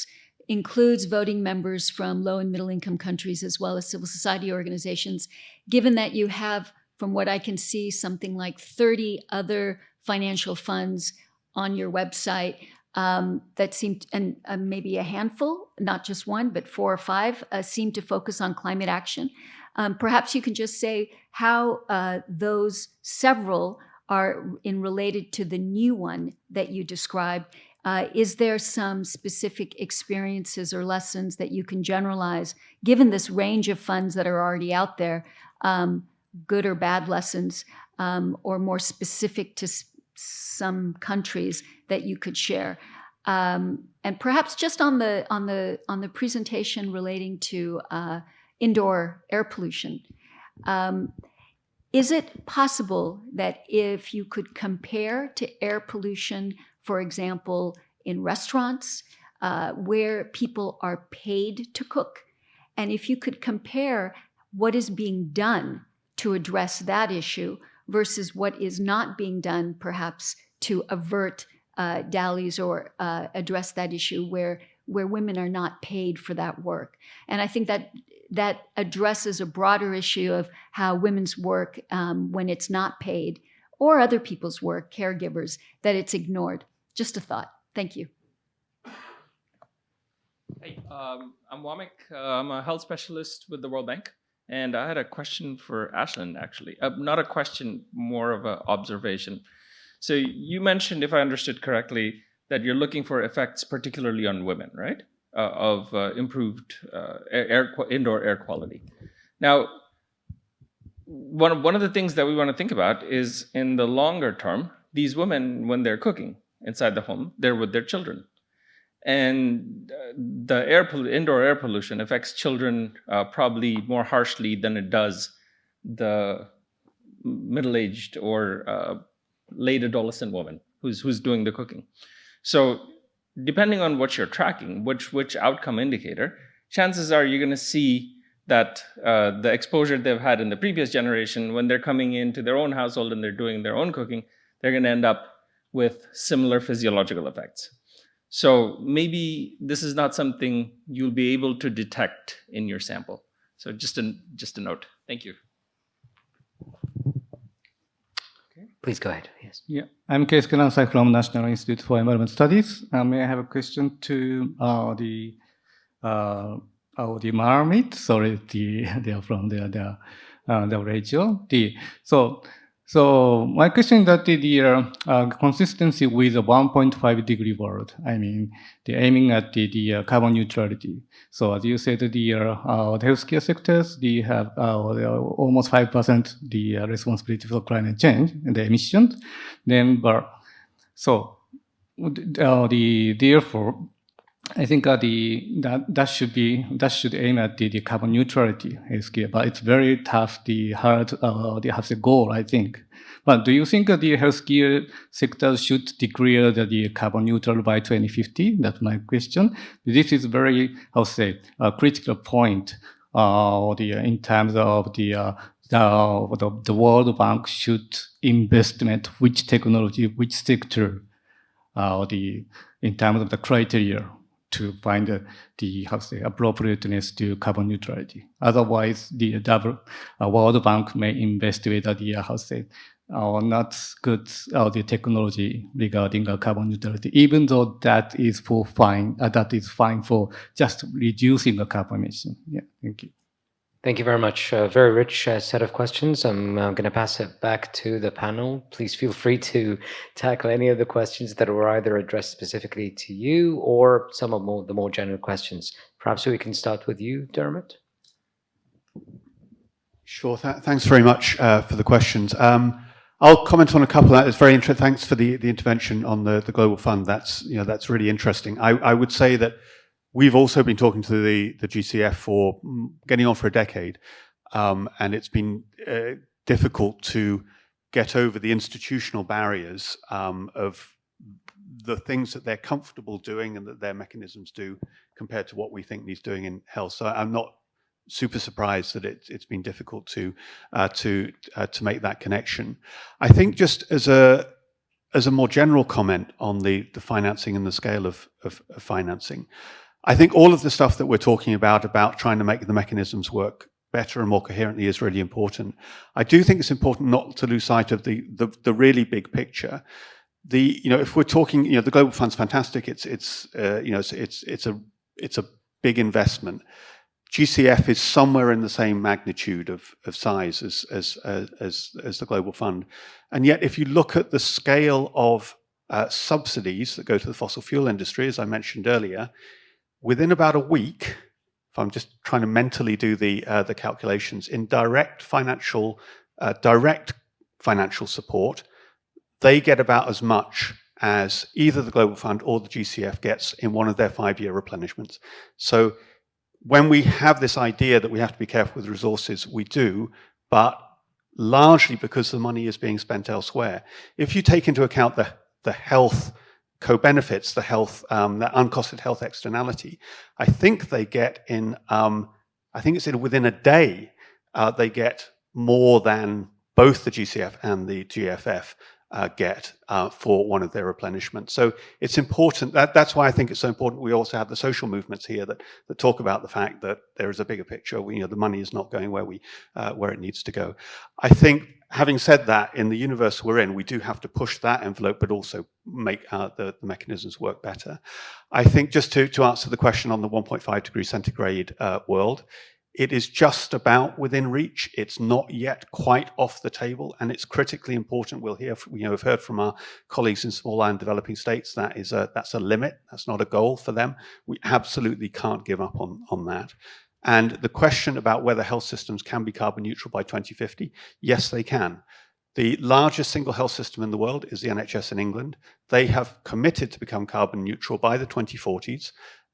includes voting members from low and middle income countries as well as civil society organizations, given that you have, from what I can see, something like 30 other financial funds on your website. That seemed, and maybe a handful, not just one, but 4 or 5, seem to focus on climate action. Perhaps you can just say how those several are related to the new one that you described. Is there some specific experiences or lessons that you can generalize, given this range of funds that are already out there, good or bad lessons, or more specific to some countries that you could share, and perhaps just on the presentation relating to indoor air pollution. Is it possible that if you could compare to air pollution, for example, in restaurants where people are paid to cook, and if you could compare what is being done to address that issue versus what is not being done, perhaps to avert DALIs or address that issue where women are not paid for that work. And I think that addresses a broader issue of how women's work, when it's not paid, or other people's work, caregivers, that it's ignored. Just a thought. Thank you. Hey, I'm Wamik. I'm a health specialist with the World Bank. And I had a question for Ashland, actually. Not a question, more of an observation. So you mentioned, if I understood correctly, that you're looking for effects particularly on women, right? Of improved indoor air quality. Now, one of the things that we want to think about is in the longer term, these women, when they're cooking inside the home, they're with their children. And the indoor air pollution affects children probably more harshly than it does the middle-aged or late adolescent woman who's doing the cooking. So depending on what you're tracking, which outcome indicator, chances are you're going to see that the exposure they've had in the previous generation, when they're coming into their own household and they're doing their own cooking, they're going to end up with similar physiological effects. So maybe this is not something you'll be able to detect in your sample. So just a note. Thank you. Please go ahead. Yes. Yeah, I'm Keisuke Nansai from National Institute for Environment Studies. May I have a question to the Marmit? Sorry, they are from the WHO. So my question is that the consistency with the 1.5 degree world, I mean, the aiming at the carbon neutrality. So as you said, the healthcare sectors, they have almost 5% the responsibility for climate change and the emissions. Then, therefore, I think that should aim at the carbon neutrality healthcare, but it's very tough, hard, they have the goal, I think. But do you think that the healthcare sector should declare the carbon neutral by 2050? That's my question. This is very, a critical point in terms of the World Bank should investment, which technology, which sector, in terms of the criteria to find the appropriateness to carbon neutrality. Otherwise, the World Bank may investigate not good the technology regarding carbon neutrality, even though that is fine for just reducing the carbon emission. Yeah, thank you. Thank you very much. Very rich set of questions. I'm going to pass it back to the panel. Please feel free to tackle any of the questions that were either addressed specifically to you or some of the more general questions. Perhaps we can start with you, Dermot. Sure. Thanks very much for the questions. I'll comment on a couple of that. It's very interesting. Thanks for the intervention on the Global Fund. That's really interesting. I would say that we've also been talking to the GCF for getting on for a decade, and it's been difficult to get over the institutional barriers of the things that they're comfortable doing and that their mechanisms do compared to what we think needs doing in health. So I'm not super surprised that it's been difficult to make that connection. I think just as a more general comment on the financing and the scale of financing, I think all of the stuff that we're talking about trying to make the mechanisms work better and more coherently is really important. I do think it's important not to lose sight of the really big picture. If we're talking, the Global Fund's fantastic. It's a big investment. GCF is somewhere in the same magnitude of size as the Global Fund, and yet if you look at the scale of subsidies that go to the fossil fuel industry, as I mentioned earlier, within about a week, if I'm just trying to mentally do the calculations, in direct financial support, they get about as much as either the Global Fund or the GCF gets in one of their 5-year replenishments. So when we have this idea that we have to be careful with resources, we do, but largely because the money is being spent elsewhere. If you take into account the health co-benefits, the health, the uncosted health externality, I think they get in, I think it's within a day, they get more than both the GCF and the GFF get for one of their replenishments. So it's important, that's why I think it's so important we also have the social movements here that talk about the fact that there is a bigger picture. The money is not going where it needs to go. I think, having said that, in the universe we're in, we do have to push that envelope, but also make the mechanisms work better. I think just to answer the question on the 1.5 degree centigrade world, it is just about within reach. It's not yet quite off the table, and it's critically important. We'll hear, have heard from our colleagues in small and developing states that's a limit. That's not a goal for them. We absolutely can't give up on that. And the question about whether health systems can be carbon neutral by 2050, yes, they can. The largest single health system in the world is the NHS in England. They have committed to become carbon neutral by the 2040s.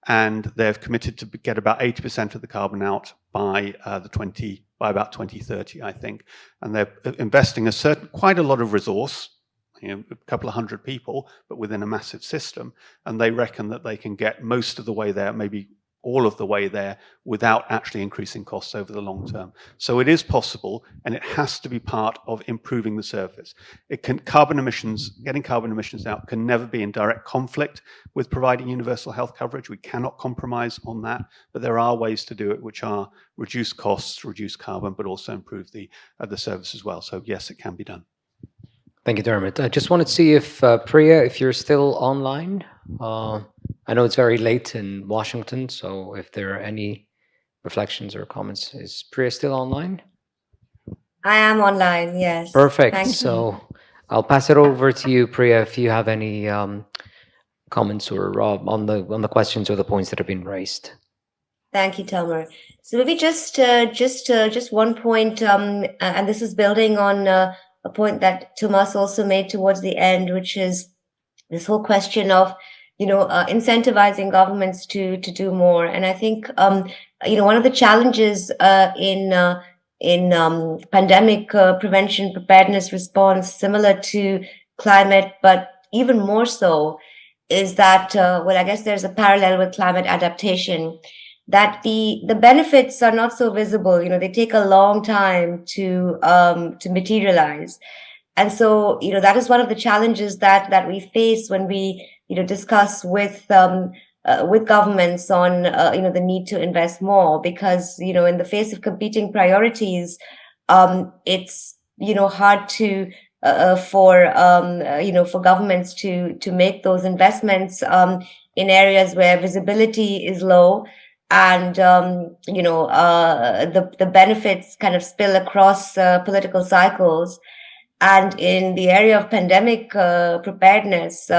And they've committed to get about 80% of the carbon out by about 2030, I think. And they're investing quite a lot of resource, a couple of hundred people, but within a massive system. And they reckon that they can get most of the way there, maybe all of the way there, without actually increasing costs over the long term. So it is possible, and it has to be part of improving the service. Getting carbon emissions out can never be in direct conflict with providing universal health coverage. We cannot compromise on that, but there are ways to do it which are reduce costs, reduce carbon, but also improve the service as well. So yes, it can be done. Thank you, Dermot. I just wanted to see if Priya, if you're still online. I know it's very late in Washington, so if there are any reflections or comments, is Priya still online? I am online, yes. Perfect. Thank you. So I'll pass it over to you, Priya, if you have any comments or on the questions or the points that have been raised. Thank you, Tomer. So maybe just one point, and this is building on a point that Thomas also made towards the end, which is this whole question of incentivizing governments to do more. And I think one of the challenges in pandemic prevention, preparedness, response, similar to climate, but even more so, is that I guess there's a parallel with climate adaptation, that the benefits are not so visible. They take a long time to materialize. And so, that is one of the challenges that we face when we, discuss with governments on, the need to invest more, because, in the face of competing priorities, it's, hard to, for governments to make those investments, in areas where visibility is low, and, the benefits kind of spill across political cycles. And in the area of pandemic preparedness,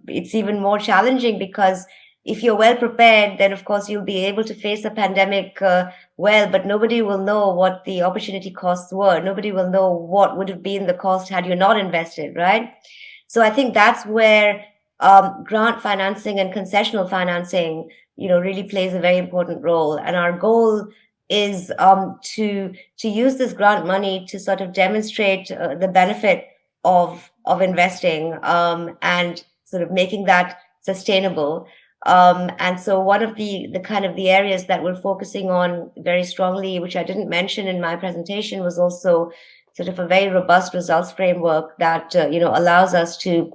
it's even more challenging, because if you're well prepared, then of course you'll be able to face a pandemic well, but nobody will know what the opportunity costs were. Nobody will know what would have been the cost had you not invested, right? So I think that's where grant financing and concessional financing, really plays a very important role. And our goal is to use this grant money to sort of demonstrate the benefit of investing and sort of making that sustainable. And so one of the kind of the areas that we're focusing on very strongly, which I didn't mention in my presentation, was also sort of a very robust results framework that allows us to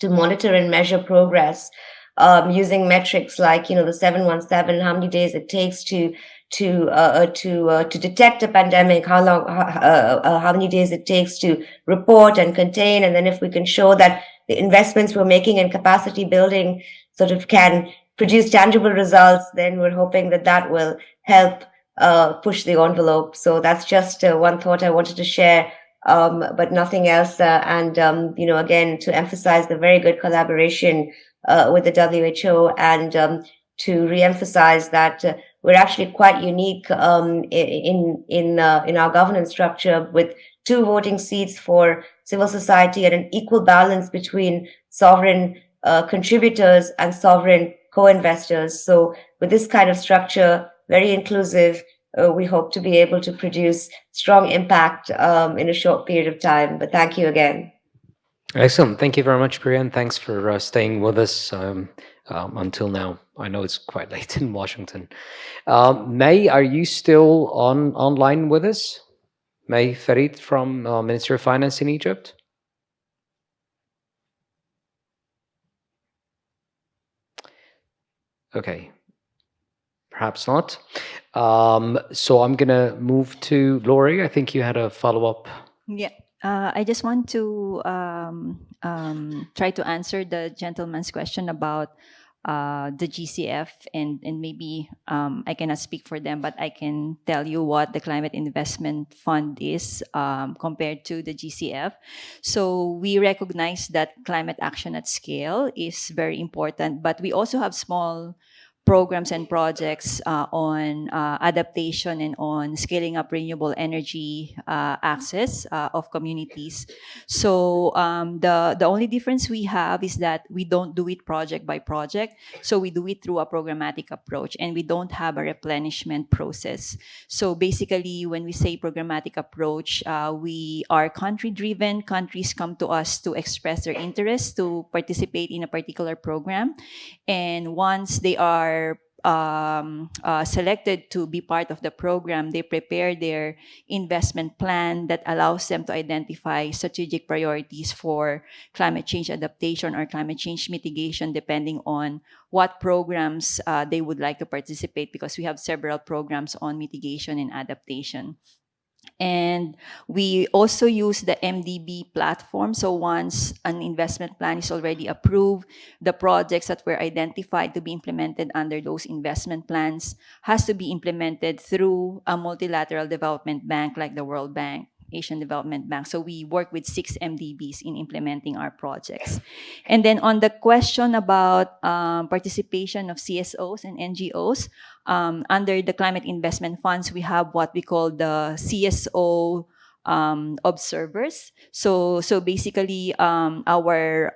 monitor and measure progress using metrics like the 717, how many days it takes to detect a pandemic, how many days it takes to report and contain, and then if we can show that the investments we're making in capacity building sort of can produce tangible results, then we're hoping that will help push the envelope. So that's just one thought I wanted to share, but nothing else. And again, to emphasize the very good collaboration with the WHO, and to re-emphasize that we're actually quite unique in our governance structure, with 2 voting seats for civil society and an equal balance between sovereign contributors and sovereign co-investors. So with this kind of structure, very inclusive, we hope to be able to produce strong impact in a short period of time. But thank you again. Excellent. Thank you very much, Priya, and thanks for staying with us until now. I know it's quite late in Washington. May, are you still online with us? May Farid from Ministry of Finance in Egypt? Okay, perhaps not. So I'm going to move to Laurie. I think you had a follow-up. Yeah. I just want to try to answer the gentleman's question about the GCF, and maybe I cannot speak for them, but I can tell you what the Climate Investment Fund is compared to the GCF. So we recognize that climate action at scale is very important, but we also have small programs and projects on adaptation and on scaling up renewable energy access of communities. So the only difference we have is that we don't do it project by project. So we do it through a programmatic approach, and we don't have a replenishment process. So basically, when we say programmatic approach, we are country-driven. Countries come to us to express their interest to participate in a particular program. And once they are selected to be part of the program, they prepare their investment plan that allows them to identify strategic priorities for climate change adaptation or climate change mitigation, depending on what programs they would like to participate, because we have several programs on mitigation and adaptation. And we also use the MDB platform. So once an investment plan is already approved, the projects that were identified to be implemented under those investment plans has to be implemented through a multilateral development bank like the World Bank, Asian Development Bank. So we work with 6 MDBs in implementing our projects. And then on the question about participation of CSOs and NGOs, under the climate investment funds, we have what we call the CSO observers. So basically, our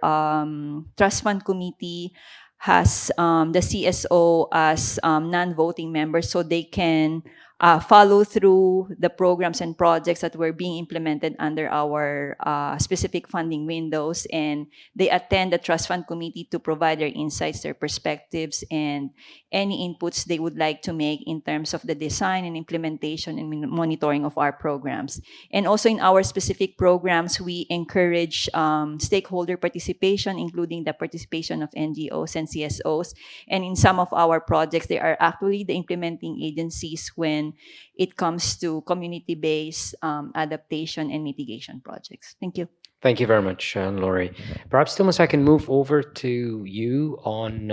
trust fund committee has the CSO as non-voting members, so they can follow through the programs and projects that were being implemented under our specific funding windows, and they attend the trust fund committee to provide their insights, their perspectives, and any inputs they would like to make in terms of the design and implementation and monitoring of our programs. And also in our specific programs, we encourage stakeholder participation, including the participation of NGOs and CSOs. And in some of our projects, they are actually the implementing agencies when it comes to community-based adaptation and mitigation projects. Thank you. Thank you very much, Laurie. Perhaps, Thomas, I can move over to you on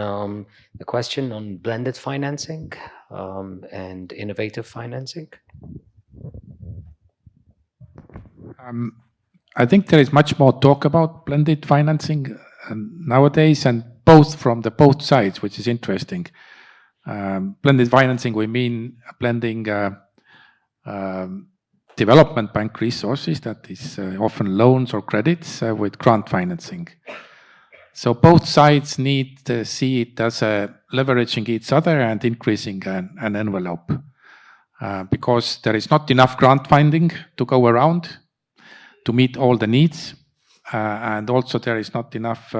the question on blended financing and innovative financing. I think there is much more talk about blended financing nowadays, and from both sides, which is interesting. Blended financing, we mean blending development bank resources, that is often loans or credits, with grant financing. So both sides need to see it as leveraging each other and increasing an envelope, because there is not enough grant funding to go around to meet all the needs, and also there is not enough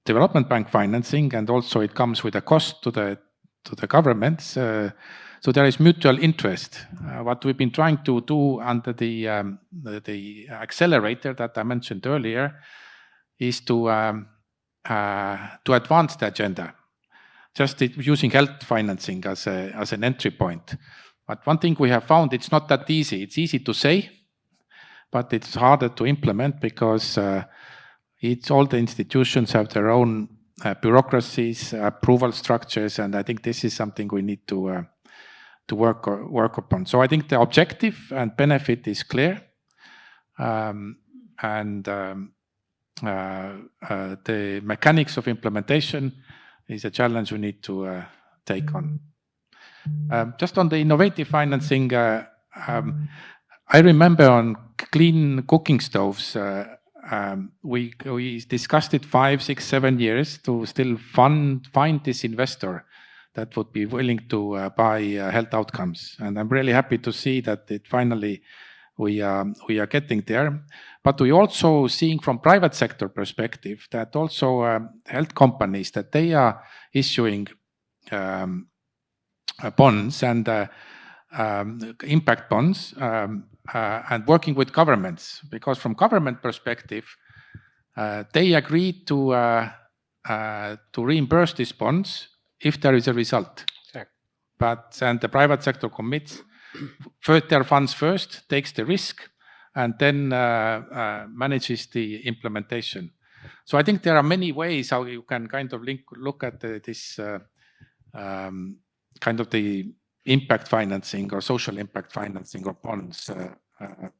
development bank financing, and also it comes with a cost to the governments. So there is mutual interest. What we've been trying to do under the accelerator that I mentioned earlier is to advance the agenda, just using health financing as an entry point. But one thing we have found, it's not that easy. It's easy to say, but it's harder to implement, because all the institutions have their own bureaucracies, approval structures, and I think this is something we need to work upon. So I think the objective and benefit is clear, and the mechanics of implementation is a challenge we need to take on. Just on the innovative financing, I remember on clean cooking stoves, we discussed it 5, 6, 7 years to still find this investor that would be willing to buy health outcomes. And I'm really happy to see that it finally we are getting there. But we also seeing from private sector perspective that also health companies, that they are issuing bonds and impact bonds and working with governments, because from government perspective, they agreed to reimburse these bonds if there is a result. Sure. And the private sector commits first their funds first, takes the risk, and then manages the implementation. So I think there are many ways how you can kind of look at this kind of the impact financing or social impact financing or bonds.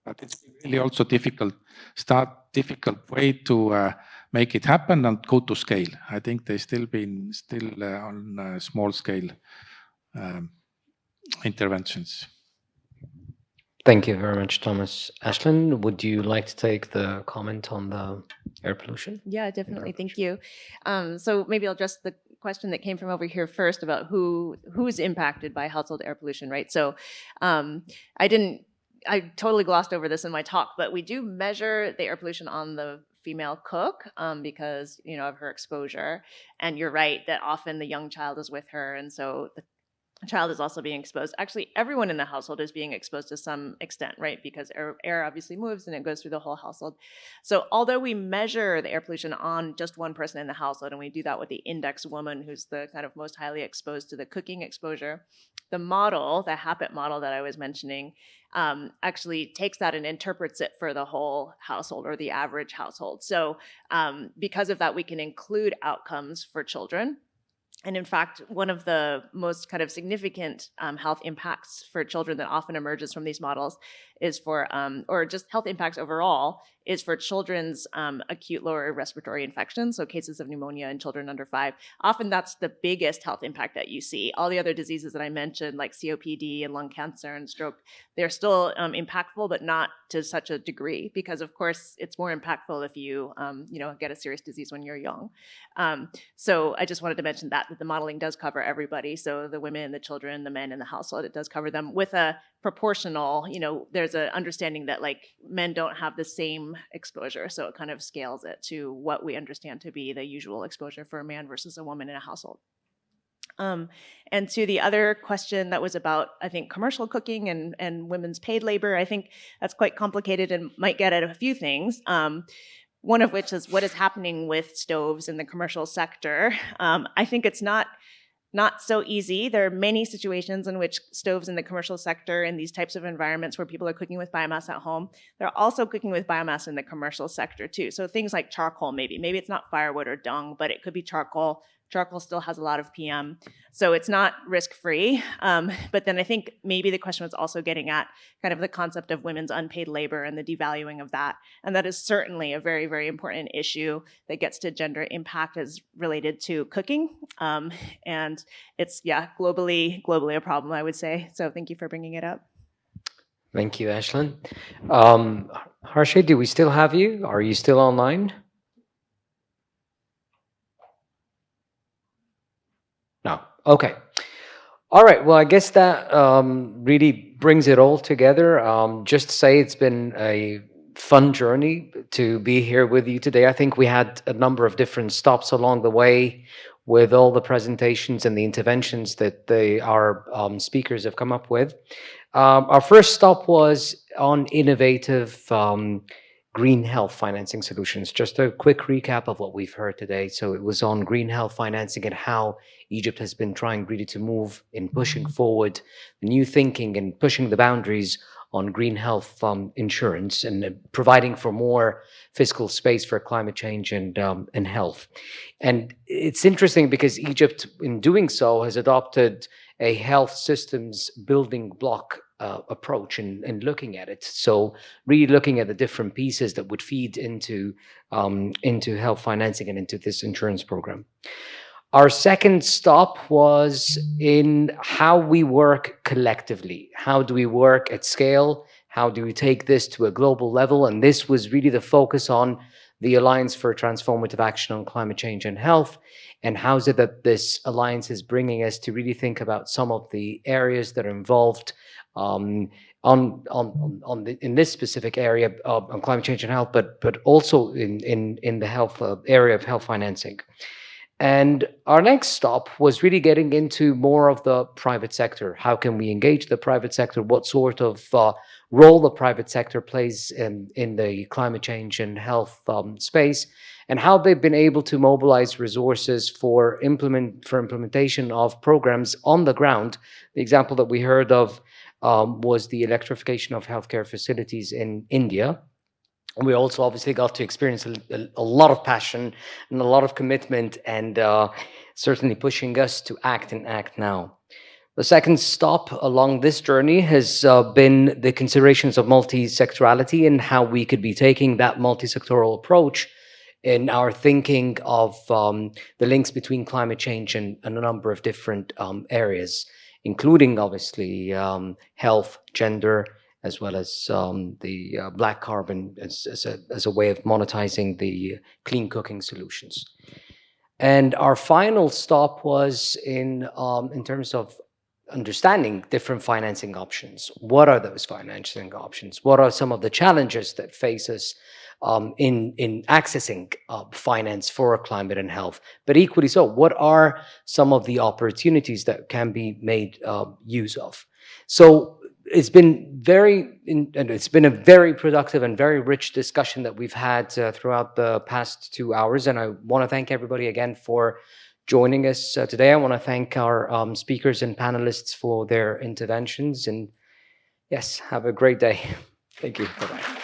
But it's really also difficult way to make it happen and go to scale. I think there's still on small scale interventions. Thank you very much, Thomas. Ashlyn, would you like to take the comment on the air pollution? Yeah, definitely. Thank you. So maybe I'll address the question that came from over here first about who's impacted by household air pollution, right? So I totally glossed over this in my talk, but we do measure the air pollution on the female cook because, of her exposure. And you're right that often the young child is with her, and so the child is also being exposed. Actually, everyone in the household is being exposed to some extent, right? Because air obviously moves and it goes through the whole household. So although we measure the air pollution on just one person in the household, and we do that with the index woman, who's the kind of most highly exposed to the cooking exposure, the model, the HAPIT model that I was mentioning, actually takes that and interprets it for the whole household or the average household. So because of that, we can include outcomes for children. And in fact, one of the most kind of significant health impacts for children that often emerges from these models is for, or just health impacts overall, is for children's acute lower respiratory infections, so cases of pneumonia in children under 5. Often that's the biggest health impact that you see. All the other diseases that I mentioned, like COPD and lung cancer and stroke, they're still impactful, but not to such a degree, because of course it's more impactful if you, get a serious disease when you're young. So I just wanted to mention that the modeling does cover everybody. So the women, the children, the men in the household, it does cover them with a proportional, there's an understanding that like men don't have the same exposure. So it kind of scales it to what we understand to be the usual exposure for a man versus a woman in a household. And to the other question that was about, I think, commercial cooking and women's paid labor, I think that's quite complicated and might get at a few things. One of which is what is happening with stoves in the commercial sector. I think it's not so easy. There are many situations in which stoves in the commercial sector in these types of environments where people are cooking with biomass at home, they're also cooking with biomass in the commercial sector too. So things like charcoal, maybe it's not firewood or dung, but it could be charcoal. Charcoal still has a lot of PM, so it's not risk-free. But then I think maybe the question was also getting at kind of the concept of women's unpaid labor and the devaluing of that. And that is certainly a very, very important issue that gets to gender impact as related to cooking. And it's, globally a problem, I would say. So thank you for bringing it up. Thank you, Ashlyn. Harshay, do we still have you? Are you still online? No. Okay. All right. Well, I guess that really brings it all together. Just to say it's been a fun journey to be here with you today. I think we had a number of different stops along the way with all the presentations and the interventions that our speakers have come up with. Our first stop was on innovative green health financing solutions. Just a quick recap of what we've heard today. So it was on green health financing and how Egypt has been trying really to move in pushing forward new thinking and pushing the boundaries on green health insurance and providing for more fiscal space for climate change and health. And it's interesting because Egypt, in doing so, has adopted a health systems building block approach and looking at it. So really looking at the different pieces that would feed into health financing and into this insurance program. Our second stop was in how we work collectively. How do we work at scale? How do we take this to a global level? And this was really the focus on the Alliance for Transformative Action on Climate Change and Health, and how is it that this alliance is bringing us to really think about some of the areas that are involved in this specific area on climate change and health, but also in the health area of health financing. And our next stop was really getting into more of the private sector. How can we engage the private sector? What sort of role the private sector plays in the climate change and health space, and how they've been able to mobilize resources for implementation of programs on the ground. The example that we heard of was the electrification of healthcare facilities in India. We also obviously got to experience a lot of passion and a lot of commitment, and certainly pushing us to act and act now. The second stop along this journey has been the considerations of multi-sectorality and how we could be taking that multi-sectoral approach in our thinking of the links between climate change and a number of different areas, including obviously health, gender, as well as the black carbon as a way of monetizing the clean cooking solutions. And our final stop was in terms of understanding different financing options. What are those financing options? What are some of the challenges that face us in accessing finance for climate and health? But equally so, what are some of the opportunities that can be made use of? So it's been a very productive and very rich discussion that we've had throughout the past 2 hours, and I want to thank everybody again for joining us today. I want to thank our speakers and panelists for their interventions, and yes, have a great day. Thank you. Bye-bye.